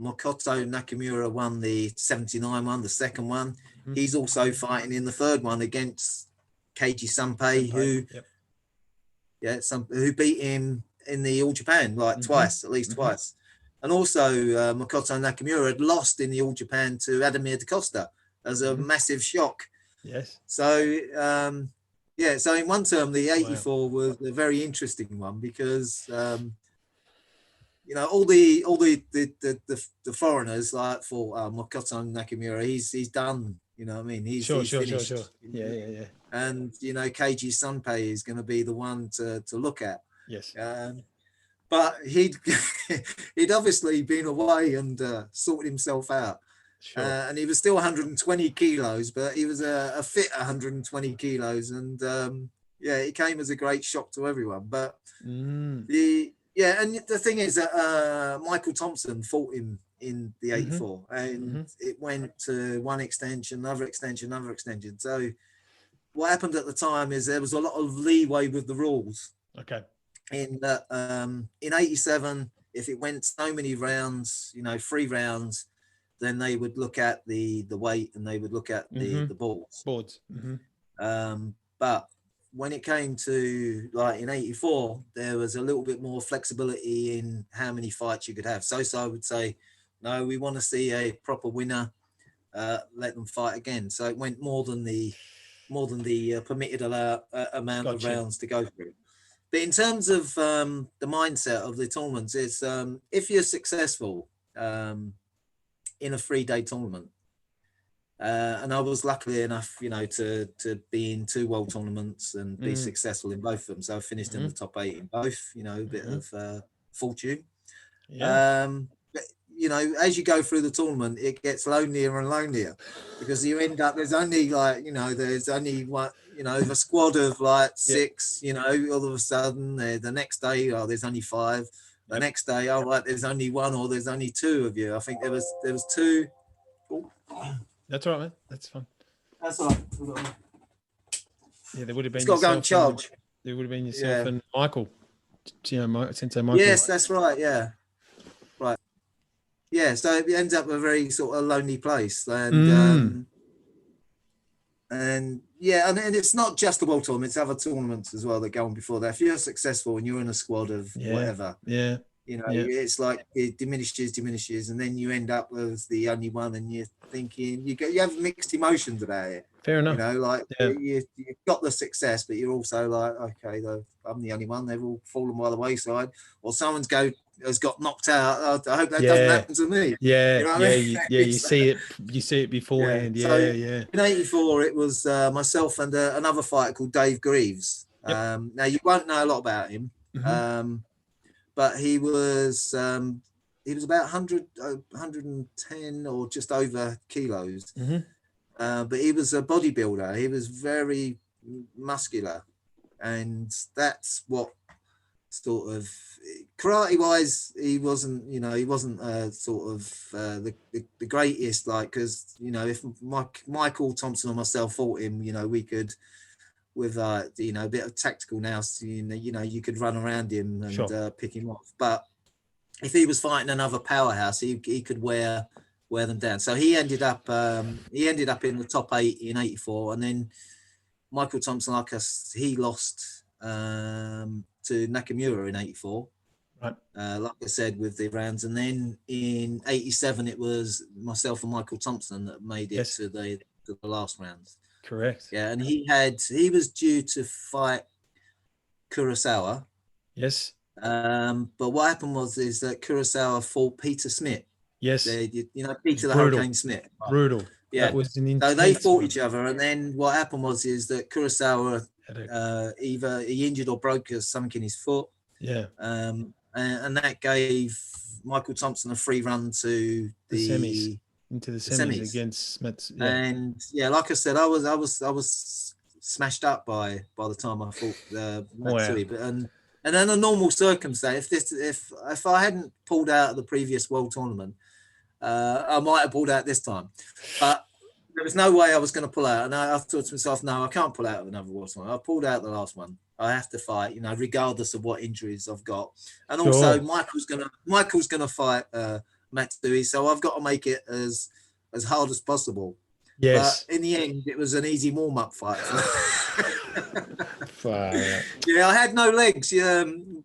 Speaker 2: Makoto Nakamura won the 79 one, the second one. He's also fighting in the third one against Keiji Sanpei, who beat him in the All Japan twice, at least twice. And also Makoto Nakamura had lost in the All Japan to Ademir da Costa as a massive shock.
Speaker 1: Yes.
Speaker 2: So so in one term, the 84 was a very interesting one because all the foreigners, like for Makoto Nakamura, he's done. You know what I mean? He's finished.
Speaker 1: Sure. Yeah.
Speaker 2: And Keiji Sanpei is going to be the one to look at.
Speaker 1: Yes.
Speaker 2: But he'd obviously been away and sorted himself out. Sure. And he was still 120 kilos, but he was a fit 120 kilos. And it came as a great shock to everyone. But and the thing is that Michael Thompson fought him in the 84, and it went to one extension, another extension. So what happened at the time is there was a lot of leeway with the rules.
Speaker 1: Okay.
Speaker 2: In that, in 87, if it went so many rounds, 3 rounds, then they would look at the weight and they would look at the boards. But when it came to like in 84, there was a little bit more flexibility in how many fights you could have. So I would say, no, we want to see a proper winner. Let them fight again. So it went more than the permitted amount of rounds to go through. But in terms of the mindset of the tournaments, it's if you're successful in a 3-day tournament, and I was lucky enough, to be in 2 world tournaments and be successful in both of them. So I finished in the top 8 in both. A bit of fortune. Yeah. As you go through the tournament, it gets lonelier and lonelier because you end up, there's only there's only one, a squad of like 6, all of a sudden the next day, there's only 5. The next day, there's only 1 or there's only 2 of you. I think there was 2. Oh.
Speaker 1: That's all right, man. That's fine.
Speaker 2: That's all right.
Speaker 1: Yeah, there would have been.
Speaker 2: It's got to go and charge.
Speaker 1: There would have been yourself and Michael. Sensei Michael.
Speaker 2: Yes, that's right. Yeah. Right. Yeah, so it ends up a very sort of lonely place, and And yeah, and it's not just the world tournament, it's other tournaments as well that go on before that. If you're successful and you're in a squad of whatever, it's like it diminishes, and then you end up as the only one, and you're thinking you have mixed emotions about it.
Speaker 1: Fair enough.
Speaker 2: You've got the success, but you're also like, okay, I'm the only one. They've all fallen by the wayside, or someone's has got knocked out. I hope that doesn't happen to me.
Speaker 1: You see it beforehand. In
Speaker 2: '84, it was myself and another fighter called Dave Greaves. Now you won't know a lot about him, but he was about 110 or just over kilos. But he was a bodybuilder. He was very muscular, and that's what sort of karate wise he wasn't sort of the greatest, like, because if Michael Thompson or myself fought him, we could with a bit of tactical nous, you could run around him and pick him off. But if he was fighting another powerhouse, he could wear them down. So he ended up in the top 8 in '84, and then Michael Thompson, like us, he lost to Nakamura in '84.
Speaker 1: Right.
Speaker 2: Like I said, with the rounds, and then in '87 it was myself and Michael Thompson that made it to the last rounds.
Speaker 1: Correct.
Speaker 2: Yeah, and he was due to fight Kurosawa.
Speaker 1: Yes.
Speaker 2: But what happened is that Kurosawa fought Peter Smith.
Speaker 1: Yes.
Speaker 2: Peter the Hurricane Smith.
Speaker 1: Brutal.
Speaker 2: Yeah.
Speaker 1: That was
Speaker 2: so they fought each other, and then what happened is that Kurosawa either he injured or broke something in his foot.
Speaker 1: Yeah.
Speaker 2: And that gave Michael Thompson a free run to the semis.
Speaker 1: Into the semis against Matsui.
Speaker 2: And like I said, I was smashed up by the time I fought Matsui. But and then a normal circumstance, if I hadn't pulled out of the previous world tournament, I might have pulled out this time. But there was no way I was going to pull out. And I thought to myself, no, I can't pull out of another world tournament. I pulled out the last one. I have to fight, regardless of what injuries I've got. And also Michael's gonna fight Matsui, so I've got to make it as hard as possible.
Speaker 1: Yes.
Speaker 2: But in the end, it was an easy warm-up fight.
Speaker 1: Fire.
Speaker 2: Yeah, I had no legs.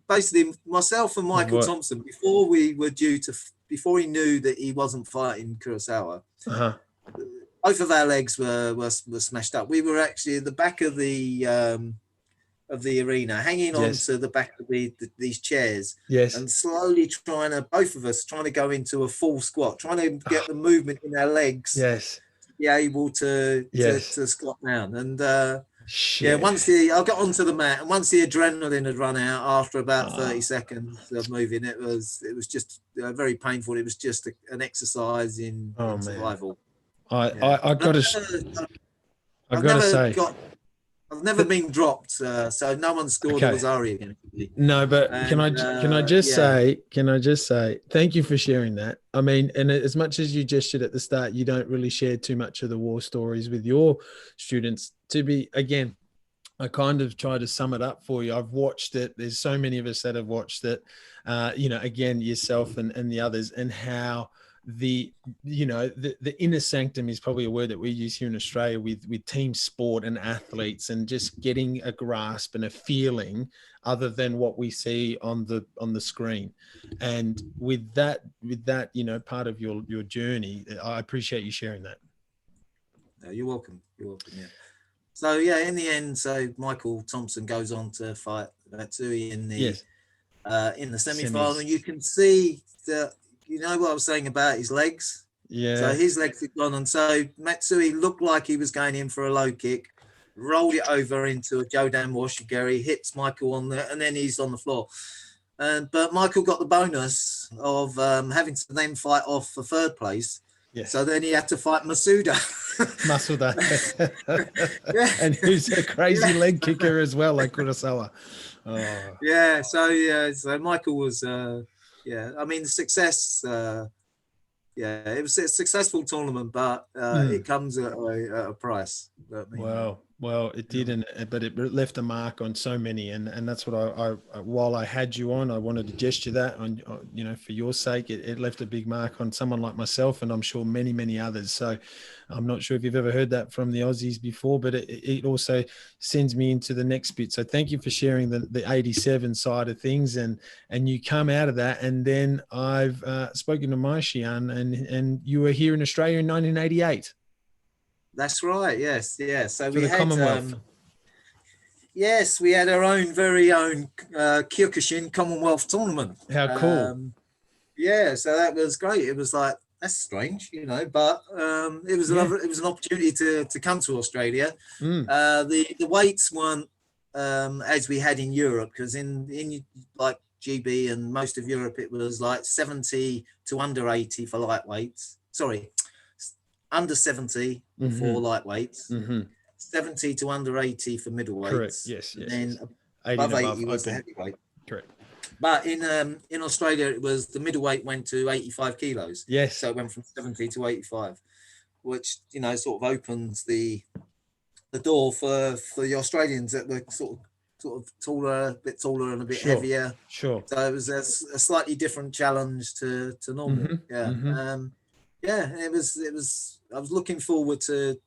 Speaker 2: Basically, myself and Michael Thompson, before we were before he knew that he wasn't fighting Kurosawa, both of our legs were smashed up. We were actually at the back of the arena, hanging on to the back of these chairs, and slowly both of us trying to go into a full squat, trying to get the movement in our legs, to be able to squat down. And once I got onto the mat, and once the adrenaline had run out after about 30 seconds of moving, it was just very painful. It was just an exercise in survival.
Speaker 1: I gotta say,
Speaker 2: I've never been dropped, so no one scored a Lazari against me.
Speaker 1: No, but can I just say thank you for sharing that. I mean, and as much as you gestured at the start, you don't really share too much of the war stories with your students. I kind of try to sum it up for you. I've watched it. There's so many of us that have watched it. Again, yourself and the others, and how the inner sanctum is probably a word that we use here in Australia with team sport and athletes, and just getting a grasp and a feeling other than what we see on the screen. And with that part of your journey, I appreciate you sharing that.
Speaker 2: No, you're welcome. Yeah. So in the end, Michael Thompson goes on to fight Matsui in the semi-final, and you can see that. You know what I was saying about his legs? Yeah. So his legs had gone, and so Matsui looked like he was going in for a low kick, rolled it over into a Jodan Washigiri, hits Michael on there, and then he's on the floor. But Michael got the bonus of having to then fight off for third place.
Speaker 1: Yes.
Speaker 2: So then he had to fight Masuda.
Speaker 1: And who's a crazy leg kicker as well, like Kurosawa. Oh.
Speaker 2: Yeah. So Michael was. I mean, the success. It was a successful tournament, but it comes at a price.
Speaker 1: Wow. Well, it didn't, but it left a mark on so many, and that's what while I had you on, I wanted to gesture that on, for your sake. It left a big mark on someone like myself, and I'm sure many others. So I'm not sure if you've ever heard that from the Aussies before, but it also sends me into the next bit. So thank you for sharing the 87 side of things, and you come out of that, and then I've spoken to my Shihan, and you were here in Australia in 1988.
Speaker 2: That's right. Yes. Yeah. So
Speaker 1: For the Commonwealth.
Speaker 2: Yes, we had our very own Kyokushin Commonwealth tournament.
Speaker 1: How cool.
Speaker 2: Yeah, so that was great. It was like, that's strange, but it was it was an opportunity to come to Australia. The weights weren't as we had in Europe, because in like GB and most of Europe, it was like 70 to under 80 for lightweights. Sorry, under 70 for lightweights, 70 to under 80 for middleweights.
Speaker 1: Correct. Yes.
Speaker 2: And then above 80 was the heavyweight.
Speaker 1: Correct.
Speaker 2: But in Australia, it was the middleweight went to 85 kilos.
Speaker 1: Yes.
Speaker 2: So it went from 70 to 85, which sort of opens the door for the Australians that were sort of taller, a bit taller and a bit heavier.
Speaker 1: Sure.
Speaker 2: So it was a slightly different challenge to normal. It was. I was looking forward to.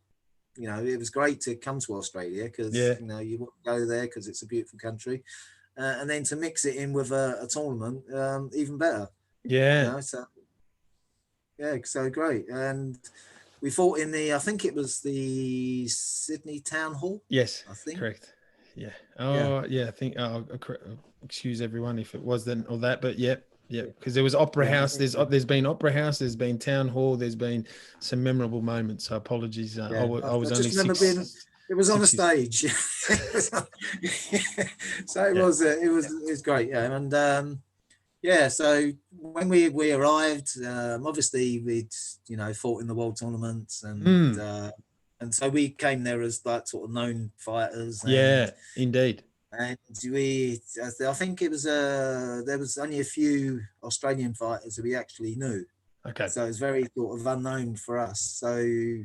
Speaker 2: It was great to come to Australia because you want to go there because it's a beautiful country, and then to mix it in with a tournament, even better.
Speaker 1: Yeah.
Speaker 2: So great. And we fought in I think it was the Sydney Town Hall.
Speaker 1: Yes,
Speaker 2: I think.
Speaker 1: Correct. Yeah. Oh, yeah. I think. Excuse everyone if it was then or that, but yeah. Yeah, because there was Opera House. There's been Opera House. There's been Town Hall. There's been some memorable moments. So apologies. I was only six.
Speaker 2: It was on a stage. So it was great. Yeah, and so when we arrived, obviously we'd fought in the world tournaments, and so we came there as like sort of known fighters.
Speaker 1: And, indeed.
Speaker 2: And I think it was there was only a few Australian fighters that we actually knew.
Speaker 1: Okay.
Speaker 2: So it was very sort of unknown for us. So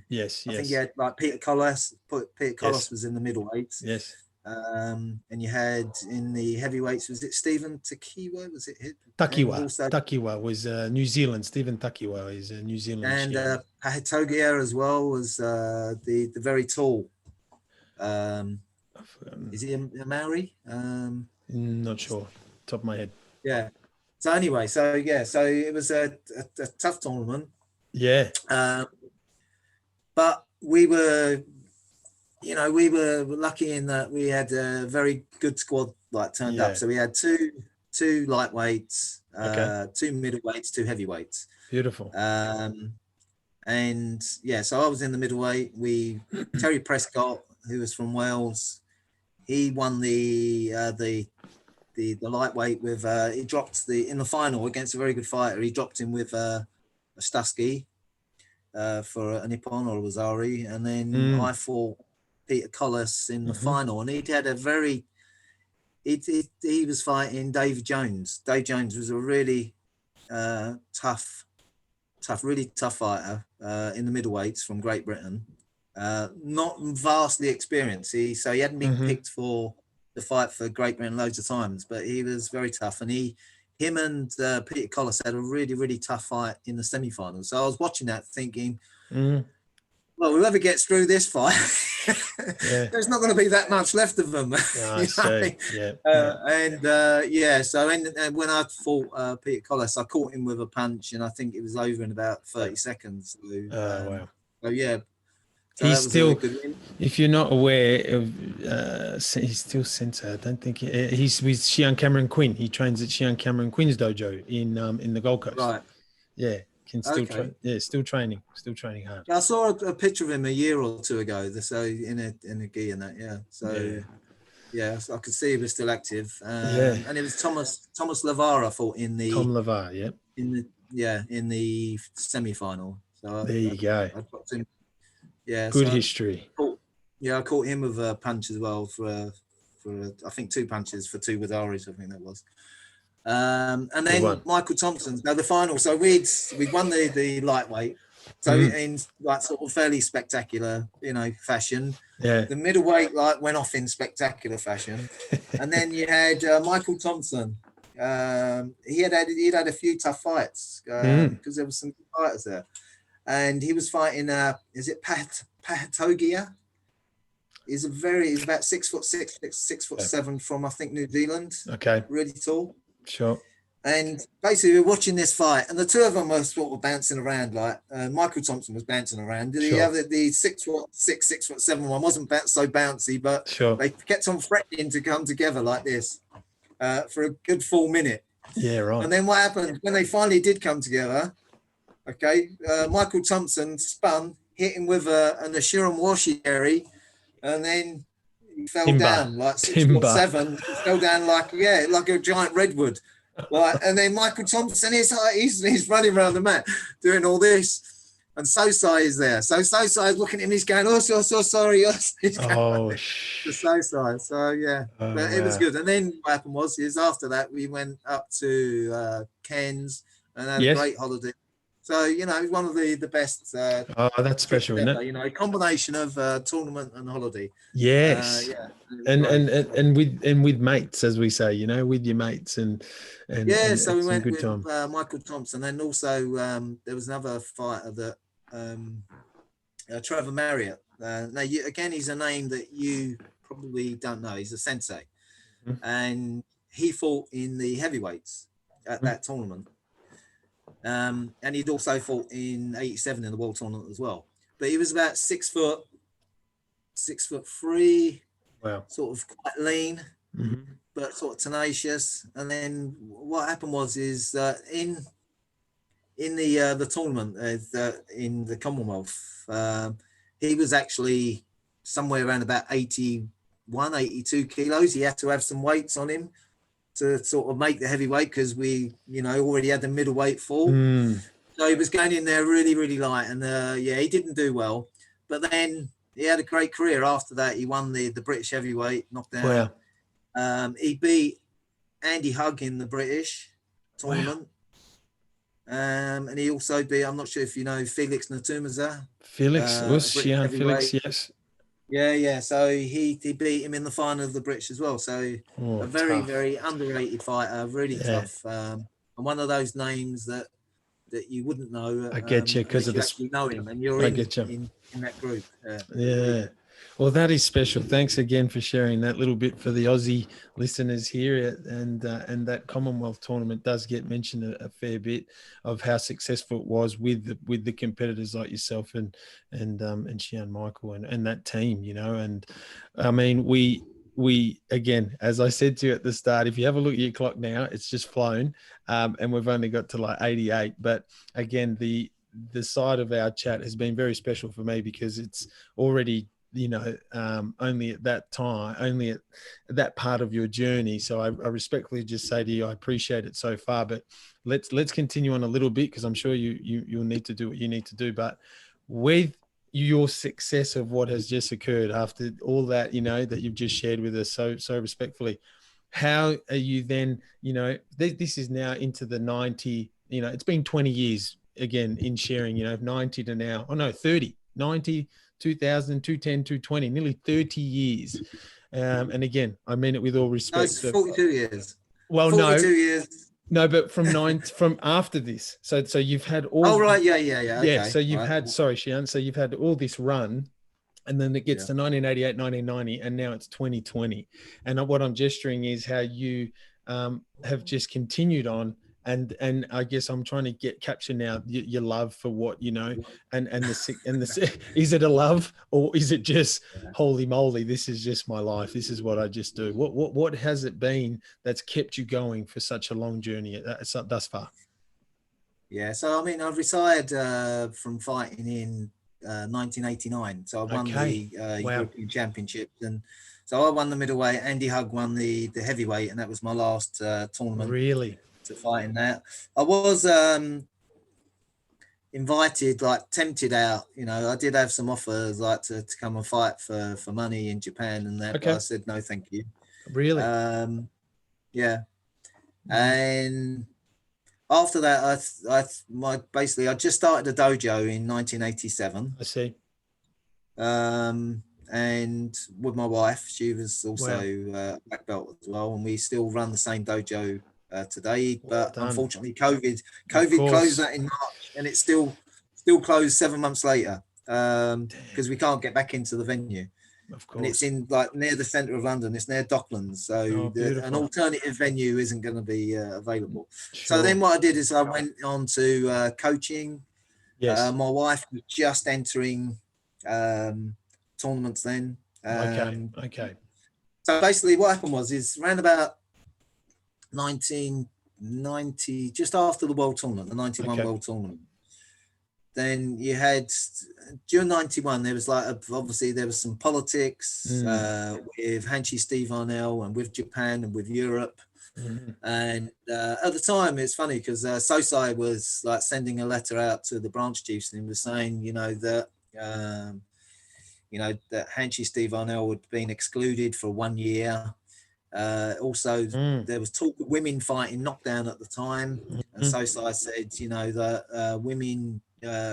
Speaker 1: yes.
Speaker 2: I think you had like Peter Collis. Peter Collis was in the middleweights.
Speaker 1: Yes.
Speaker 2: And you had in the heavyweights, was it Stephen Takiwa? Was it
Speaker 1: Takiwa was New Zealand. Stephen Takiwa is New Zealand.
Speaker 2: And Pahitogia as well was the very tall. Is he a Maori?
Speaker 1: Not sure. Top of my head.
Speaker 2: Yeah. So anyway, so it was a tough tournament.
Speaker 1: Yeah.
Speaker 2: But we were lucky in that we had a very good squad turned up. So we had two lightweights, two middleweights, two heavyweights.
Speaker 1: Beautiful.
Speaker 2: So I was in the middleweight. Terry Prescott, who was from Wales, he won the lightweight with he dropped in the final against a very good fighter. He dropped him with a Stasky for a Nippon or a Wazari, and then I fought Peter Collis in the final, and he was fighting Dave Jones. Dave Jones was a really tough fighter in the middleweights from Great Britain. Not vastly experienced. He hadn't been picked for the fight for Great Britain loads of times, but he was very tough. And him and Peter Collis had a really, really tough fight in the semi-finals. So I was watching that thinking, well, whoever gets through this fight, there's not going to be that much left of them. So when I fought Peter Collis, I caught him with a punch, and I think it was over in about 30 seconds.
Speaker 1: Wow.
Speaker 2: So yeah.
Speaker 1: He's still, if you're not aware of, he's still Sensei. I don't think he's with Shihan Cameron Quinn. He trains at Shihan Cameron Quinn's dojo in the Gold Coast. Right. Yeah, can still train. Yeah, still training hard.
Speaker 2: I saw a picture of him a year or two ago. So in a gi and that. Yeah. So so I could see he was still active. And it was Thomas Lavara fought in the
Speaker 1: Tom Lavara. Yeah.
Speaker 2: In the semi-final. So
Speaker 1: there you go.
Speaker 2: I dropped him. Yeah,
Speaker 1: good history.
Speaker 2: I caught him with a punch as well for I think 2 punches for 2 Wadaris, I think that was. And then Michael Thompson. Now the final. So we won the lightweight. So in like sort of fairly spectacular, fashion.
Speaker 1: Yeah.
Speaker 2: The middleweight like went off in spectacular fashion, and then you had Michael Thompson. He'd had a few tough fights because there was some good fighters there, and he was fighting. Is it Patagonia? He's about 6'6", 6'7" from I think New Zealand.
Speaker 1: Okay.
Speaker 2: Really tall.
Speaker 1: Sure.
Speaker 2: And basically, we're watching this fight, and the two of them were sort of bouncing around. Like Michael Thompson was bouncing around. The 6'6", 6'7" one wasn't so bouncy, but they kept on threatening to come together like this for a good full minute.
Speaker 1: Yeah, right.
Speaker 2: And then what happened when they finally did come together? Okay, Michael Thompson spun, hit him with an Ashiram Washi, and then he fell down like 6'7". He fell down like a giant redwood. Like, and then Michael Thompson he's running around the mat doing all this, and Sosai is there. So Sosai is looking at him. He's going, "Oh, so sorry." The Sosai. So yeah, but it was good. And then what happened was after that we went up to Ken's and had a great holiday. So one of the best.
Speaker 1: That's special, isn't it?
Speaker 2: A combination of tournament and holiday.
Speaker 1: Yes. And with mates, as we say, with your mates and
Speaker 2: so we went with Michael Thompson, and also there was another fighter that Trevor Marriott. Now he's a name that you probably don't know. He's a sensei, and he fought in the heavyweights at that tournament. And he'd also fought in '87 in the world tournament as well. But he was about 6'3", sort of quite lean, but sort of tenacious. And then what happened was in the tournament in the Commonwealth, he was actually somewhere around about 81, 82 kilos. He had to have some weights on him to sort of make the heavyweight because we, already had the middleweight full. So he was going in there really, really light. And he didn't do well. But then he had a great career after that. He won the British heavyweight knockdown. Wow. He beat Andy Hugg in the British tournament. Wow. And he also beat, I'm not sure if you know, Felix Natumaza.
Speaker 1: Felix was Shihan Felix, yes.
Speaker 2: Yeah. So he beat him in the final of the British as well. So a very, very underrated fighter, really tough. And one of those names that you wouldn't know.
Speaker 1: I get you because of
Speaker 2: you actually know him, and you're in that group.
Speaker 1: Yeah. Well, that is special. Thanks again for sharing that little bit for the Aussie listeners here. And that Commonwealth tournament does get mentioned a fair bit of how successful it was with the competitors like yourself and Shihan Michael and that team, And I mean, we again, as I said to you at the start, if you have a look at your clock now, it's just flown, and we've only got to like 88. But again, the side of our chat has been very special for me because it's already only at that time, only at that part of your journey. So I respectfully just say to you, I appreciate it so far, but let's continue on a little bit because I'm sure you'll need to do what you need to do. But with your success of what has just occurred after all that, that you've just shared with us so respectfully, how are you then, this is now into the 90, it's been 20 years again in sharing, 90 to now, 30, 90, 2000, 210, 220, nearly 30 years. And again, I mean it with all respect.
Speaker 2: No, it's 42 years.
Speaker 1: Well,
Speaker 2: 42 years.
Speaker 1: No, but from after this. So you've had all.
Speaker 2: Oh, right. Yeah.
Speaker 1: Okay. So you've had, sorry, Shihan. So you've had all this run and then it gets to 1988, 1990, and now it's 2020. And what I'm gesturing is how you have just continued on. And I guess I'm trying to capture now your love for what and the is it a love or is it just holy moly, this is just my life, this is what I just do? What has it been that's kept you going for such a long journey thus far?
Speaker 2: Yeah, so I mean I've retired from fighting in 1989, so I won the European Championships, and so I won the middleweight. Andy Hugg won the heavyweight, and that was my last tournament.
Speaker 1: Really?
Speaker 2: To fight in that. I was invited, like tempted out, I did have some offers like to come and fight for money in Japan and that, but I said no thank you.
Speaker 1: Really?
Speaker 2: Yeah. And after that, basically I just started a dojo in 1987.
Speaker 1: I see.
Speaker 2: And with my wife, she was also
Speaker 1: Wow.
Speaker 2: black belt as well, and we still run the same dojo today.
Speaker 1: Well
Speaker 2: But
Speaker 1: done.
Speaker 2: unfortunately,
Speaker 1: Of
Speaker 2: COVID closed
Speaker 1: course.
Speaker 2: that in March, and it's still closed 7 months later because we can't get back into the venue.
Speaker 1: Of
Speaker 2: And it's
Speaker 1: course.
Speaker 2: in like near the centre of London. It's near Docklands, so
Speaker 1: Oh,
Speaker 2: an
Speaker 1: beautiful.
Speaker 2: alternative venue isn't going to be available. So
Speaker 1: Sure.
Speaker 2: then what I did is I went on to coaching.
Speaker 1: Yes.
Speaker 2: My wife was just entering tournaments then.
Speaker 1: Okay.
Speaker 2: So basically what happened is around about 1990, just after the World Tournament, the 91
Speaker 1: Okay.
Speaker 2: World Tournament, then you had, during 91, there was like, obviously there was some politics with Hanshi Arniel and with Japan and with Europe.
Speaker 1: Mhm.
Speaker 2: And at the time, it's funny because Sensei was like sending a letter out to the branch chiefs and he was saying, that Hanshi Arniel had been excluded for 1 year. Also, there was talk of women fighting Knockdown at the time, and Sensei said, that women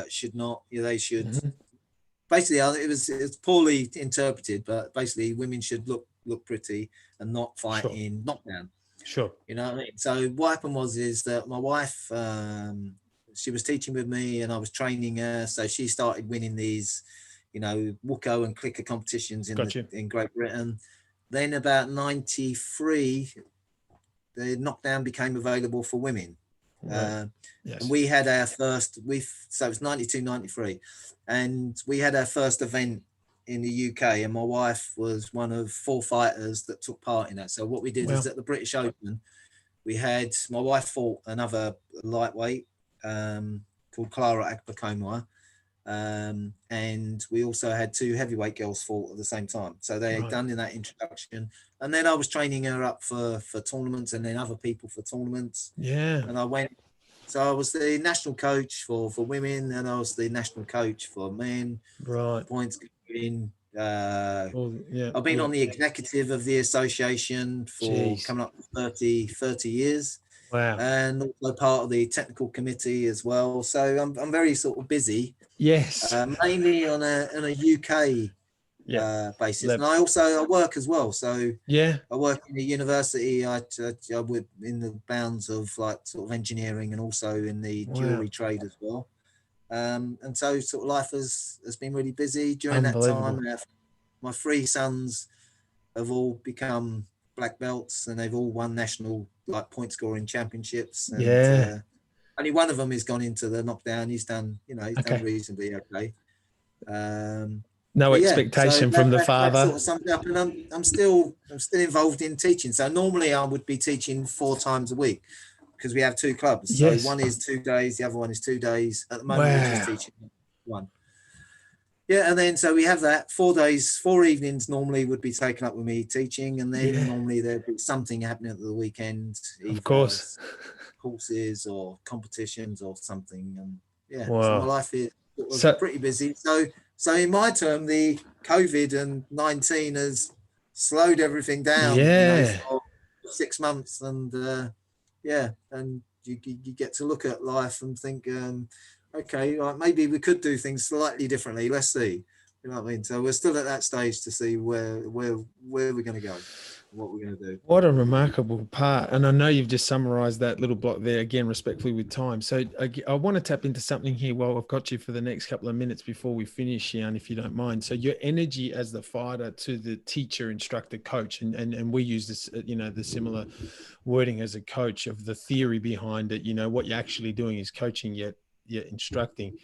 Speaker 2: should not, they should. Basically, it was poorly interpreted, but basically, women should look pretty and not fight
Speaker 1: Sure.
Speaker 2: in Knockdown.
Speaker 1: Sure.
Speaker 2: You know what I mean? So what happened is that my wife, she was teaching with me and I was training her. So she started winning these, Wuko and clicker competitions in Great Britain. Then about 93, the Knockdown became available for women.
Speaker 1: Right. Yes.
Speaker 2: And we had our first, so it was 92, 93. And we had our first event in the UK, and my wife was one of 4 fighters that took part in that. So what we did is at the British Open, my wife fought another lightweight called Clara Akpakoma, and we also had 2 heavyweight girls fought at the same time. So they had done in that introduction, and then I was training her up for tournaments, and then other people for tournaments.
Speaker 1: Yeah.
Speaker 2: And I was the national coach for women, and I was the national coach for men.
Speaker 1: Right.
Speaker 2: Points in. I've been on the executive of the association for coming up to 30 years.
Speaker 1: Wow.
Speaker 2: And also part of the technical committee as well. So I'm very sort of busy.
Speaker 1: Yes.
Speaker 2: Mainly on a UK basis. And I work as well. So I work in a university. I would in the bounds of like sort of engineering and also in the jewelry trade as well. And so sort of life has been really busy during that time. My 3 sons have all become black belts and they've all won national like point scoring championships. And only one of them has gone into the Knockdown. He's done, he's done reasonably okay.
Speaker 1: No expectation from the father.
Speaker 2: That sort of sums up, and I'm still involved in teaching. So normally I would be teaching 4 times a week because we have 2 clubs. So one is 2 days, the other one is 2 days. At the moment, we're just teaching 1. Yeah, and then so we have that 4 days, 4 evenings normally would be taken up with me teaching, and then normally there'd be something happening at the weekend,
Speaker 1: of course,
Speaker 2: courses or competitions or something. And so my life is pretty busy. So in my term, the COVID and 19 has slowed everything down. For 6 months, and and you get to look at life and think. Okay, like maybe we could do things slightly differently. Let's see. You know what I mean? So we're still at that stage to see where we're going to go, what we're going to do.
Speaker 1: What a remarkable part. And I know you've just summarized that little block there again, respectfully with time. So I want to tap into something here while I've got you for the next couple of minutes before we finish, Shihan, if you don't mind. So your energy as the fighter to the teacher, instructor, coach, and we use this, the similar wording as a coach of the theory behind it, what you're actually doing is coaching, yet instructing.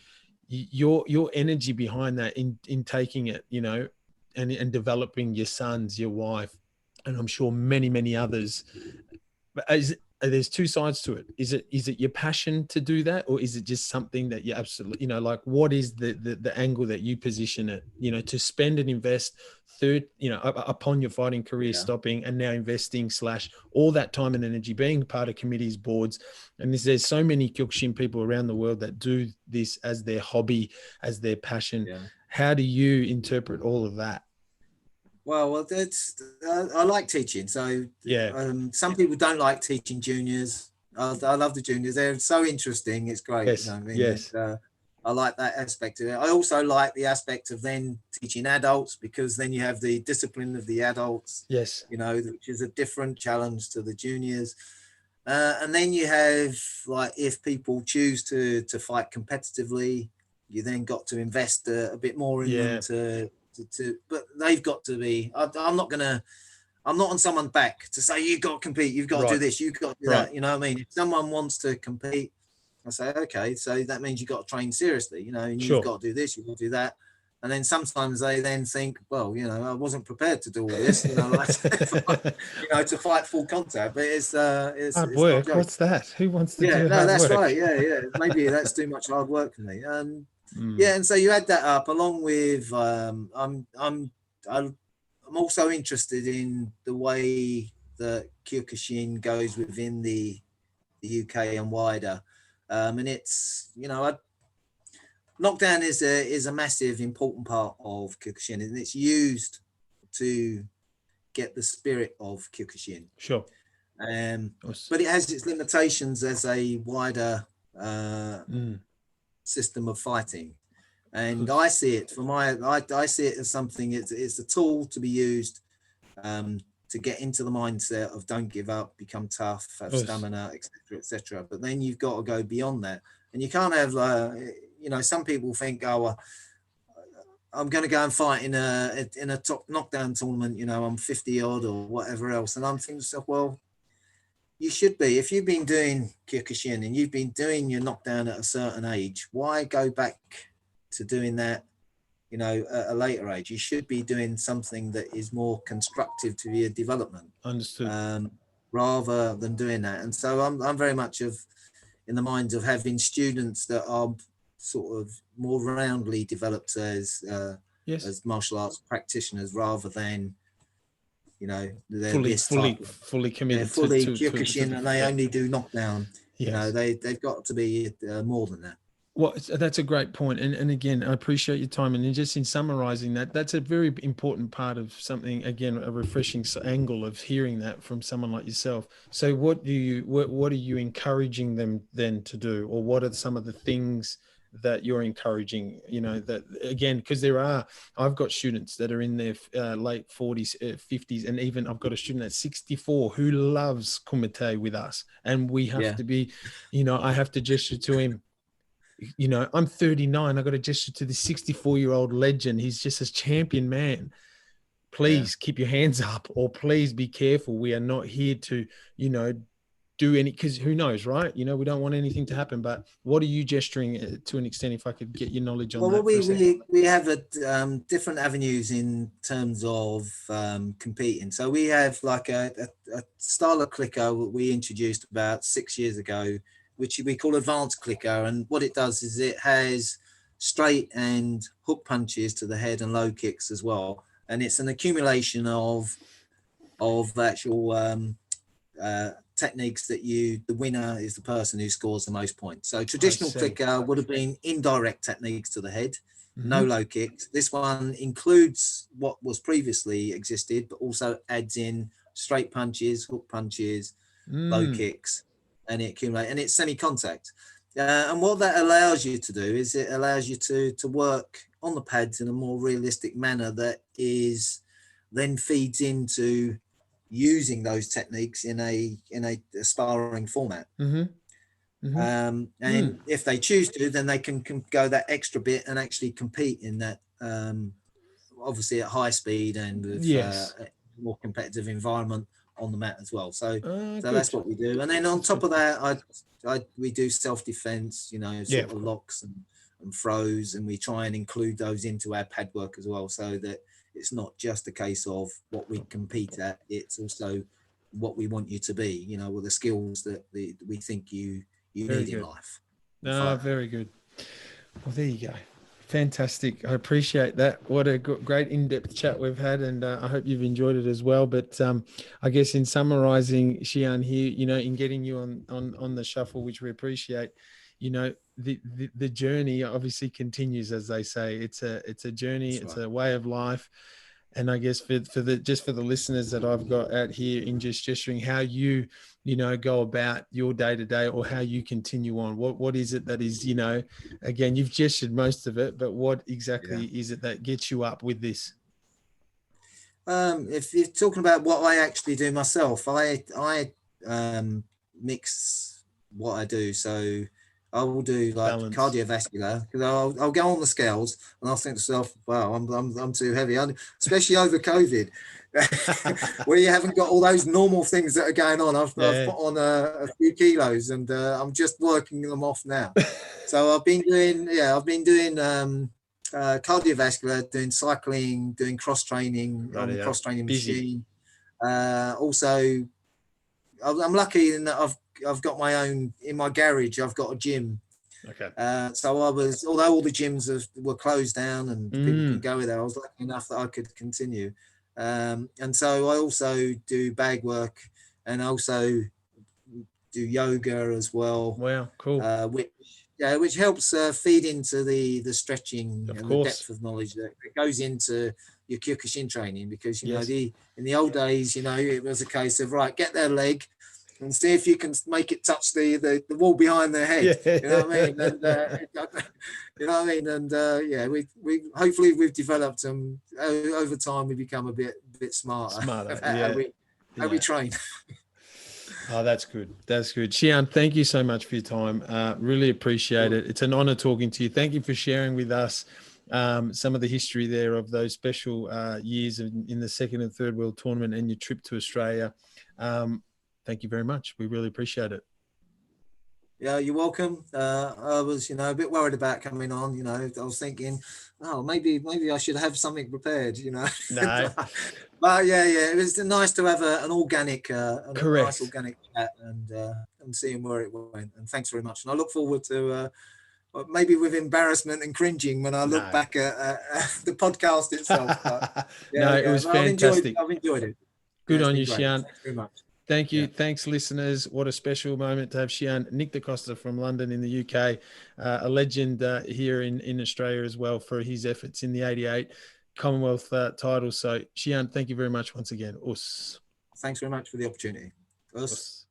Speaker 1: Your energy behind that in taking it, and developing your sons, your wife, and I'm sure many others. But there's 2 sides to it. Is it your passion to do that, or is it just something that you absolutely, like what is the angle that you position it, to spend and invest upon your fighting career stopping and now investing / all that time and energy being part of committees, boards, and there's so many Kyokushin people around the world that do this as their hobby, as their passion. How do you interpret all of that?
Speaker 2: Well, I like teaching. So some people don't like teaching juniors. I love the juniors. They're so interesting. It's great.
Speaker 1: Yes,
Speaker 2: You know what I mean?
Speaker 1: yes.
Speaker 2: And, I like that aspect of it. I also like the aspect of then teaching adults, because then you have the discipline of the adults,
Speaker 1: Yes.
Speaker 2: you know, which is a different challenge to the juniors. And then you have, like, if people choose to fight competitively, you then got to invest a bit more in them but they've got to be, I'm not on someone's back to say, you've got to compete, you've got to do this, you've got to do that. You know what I mean? If someone wants to compete, I say, okay, so that means you've got to train seriously, you know, and you've got to do this, you've got to do that. And then sometimes they then think, well, you know, I wasn't prepared to do all this, you know, like, you know, to fight full contact. But it's
Speaker 1: Hard
Speaker 2: it's
Speaker 1: work.
Speaker 2: not
Speaker 1: What's that? Who wants to do
Speaker 2: no,
Speaker 1: hard
Speaker 2: that's
Speaker 1: work?
Speaker 2: right. Yeah. Maybe that's too much hard work for me. Yeah, and so you add that up along with I'm also interested in the way that Kyokushin goes within the UK and wider. And it's, you know, Knockdown is a massive, important part of Kyokushin, and it's used to get the spirit of Kyokushin.
Speaker 1: Sure.
Speaker 2: But it has its limitations as a wider system of fighting. And I see it I see it as something, it's a tool to be used to get into the mindset of don't give up, become tough, have stamina, etc., etc. But then you've got to go beyond that, and you can't have, you know, some people think, oh, I'm going to go and fight in a top knockdown tournament. You know, I'm 50 odd or whatever else, and I'm thinking to myself, well, you should be. If you've been doing Kyokushin and you've been doing your knockdown at a certain age, why go back to doing that, you know, at a later age? You should be doing something that is more constructive to your development.
Speaker 1: Understood.
Speaker 2: Rather than doing that. And so I'm very much in the mind of having students that are sort of more roundly developed as martial arts practitioners, rather than, you know, they're
Speaker 1: fully committed,
Speaker 2: fully
Speaker 1: to
Speaker 2: Kyokushin and they only do knockdown. Yes. You know, they've got to be more than that.
Speaker 1: Well, that's a great point. And again, I appreciate your time. And just in summarizing that, that's a very important part of something, again, a refreshing angle of hearing that from someone like yourself. So what are you encouraging them then to do? Or what are some of the things that you're encouraging, you know, that, again, because I've got students that are in their late 40s, 50s, and even I've got a student at 64 who loves Kumite with us. And we have to be, you know, I have to gesture to him, you know, I'm 39. I got to gesture to the 64-year-old legend. He's just a champion man. Please keep your hands up, or please be careful. We are not here to, you know, do any, because who knows, right? You know, we don't want anything to happen. But what are you gesturing to an extent, if I could get your knowledge on that?
Speaker 2: Well, we have different avenues in terms of competing. So we have like a style of clicker we introduced about 6 years ago, which we call advanced clicker. And what it does is it has straight and hook punches to the head and low kicks as well. And it's an accumulation of actual techniques that the winner is the person who scores the most points. So traditional clicker would have been indirect techniques to the head, no low kicks. This one includes what was previously existed, but also adds in straight punches, hook punches, low kicks, and it accumulates, and it's semi-contact. And what that allows you to do is it allows you to work on the pads in a more realistic manner that is then feeds into using those techniques in a sparring format. And if they choose to, then they can go that extra bit and actually compete in that, obviously at high speed and with a more competitive environment on the mat as well. So that's what we do. And then on top of that, we do self-defense, you know, sort of locks and throws, and we try and include those into our pad work as well, so that it's not just a case of what we compete at, it's also what we want you to be, you know, with the skills that we think you need in life.
Speaker 1: Very good. Well, there you go. Fantastic. I appreciate that. What a great in-depth chat we've had, and I hope you've enjoyed it as well. But I guess in summarizing, Shihan, here, you know, in getting you on the shuffle, which we appreciate, you know, the journey obviously continues, as they say. It's a journey. That's right. It's a way of life. And I guess for the listeners that I've got out here in Just Gesturing, how you go about your day to day, or how you continue on. What is it that is, again, you've gestured most of it, but what exactly is it that gets you up with this?
Speaker 2: If you're talking about what I actually do myself, I mix what I do. So I will do like
Speaker 1: Balance.
Speaker 2: Cardiovascular, because I'll go on the scales and I'll think to myself, wow, I'm too heavy, especially over COVID, where you haven't got all those normal things that are going on. I've put on a few kilos, and I'm just working them off now. So I've been doing cardiovascular, doing cycling, doing cross training on the cross training machine. Also, I'm lucky in that I've got my own, in my garage. I've got a gym.
Speaker 1: Okay.
Speaker 2: So although all the gyms were closed down and people can go there, I was lucky enough that I could continue. And so I also do bag work, and also do yoga as well.
Speaker 1: Wow, cool.
Speaker 2: Which helps feed into the stretching
Speaker 1: and
Speaker 2: the depth of knowledge that goes into your Kyokushin training, because in the old days, it was a case of, right, get their leg and see if you can make it touch the wall behind their head. You know what I mean? And you know what I mean? And we hopefully we've developed them over time. We become a bit smarter how we train.
Speaker 1: Oh, that's good. That's good. Shihan, thank you so much for your time. Really appreciate it. It's an honor talking to you. Thank you for sharing with us some of the history there of those special years in the second and third world tournament and your trip to Australia. Thank you very much. We really appreciate it.
Speaker 2: Yeah, you're welcome. I was, a bit worried about coming on. I was thinking, maybe I should have something prepared.
Speaker 1: No.
Speaker 2: But it was nice to have an organic,
Speaker 1: nice
Speaker 2: organic chat, and seeing where it went. And thanks very much. And I look forward to maybe with embarrassment and cringing when I look back at the podcast itself. But,
Speaker 1: it was fantastic.
Speaker 2: I've enjoyed it.
Speaker 1: Good on you, Shihan.
Speaker 2: Thanks very much.
Speaker 1: Thank you. Thanks, listeners. What a special moment to have Shihan Nick Costa from London in the UK, a legend here in Australia as well, for his efforts in the '88 Commonwealth title. So, Shihan, thank you very much once again. Us.
Speaker 2: Thanks very much for the opportunity. Us.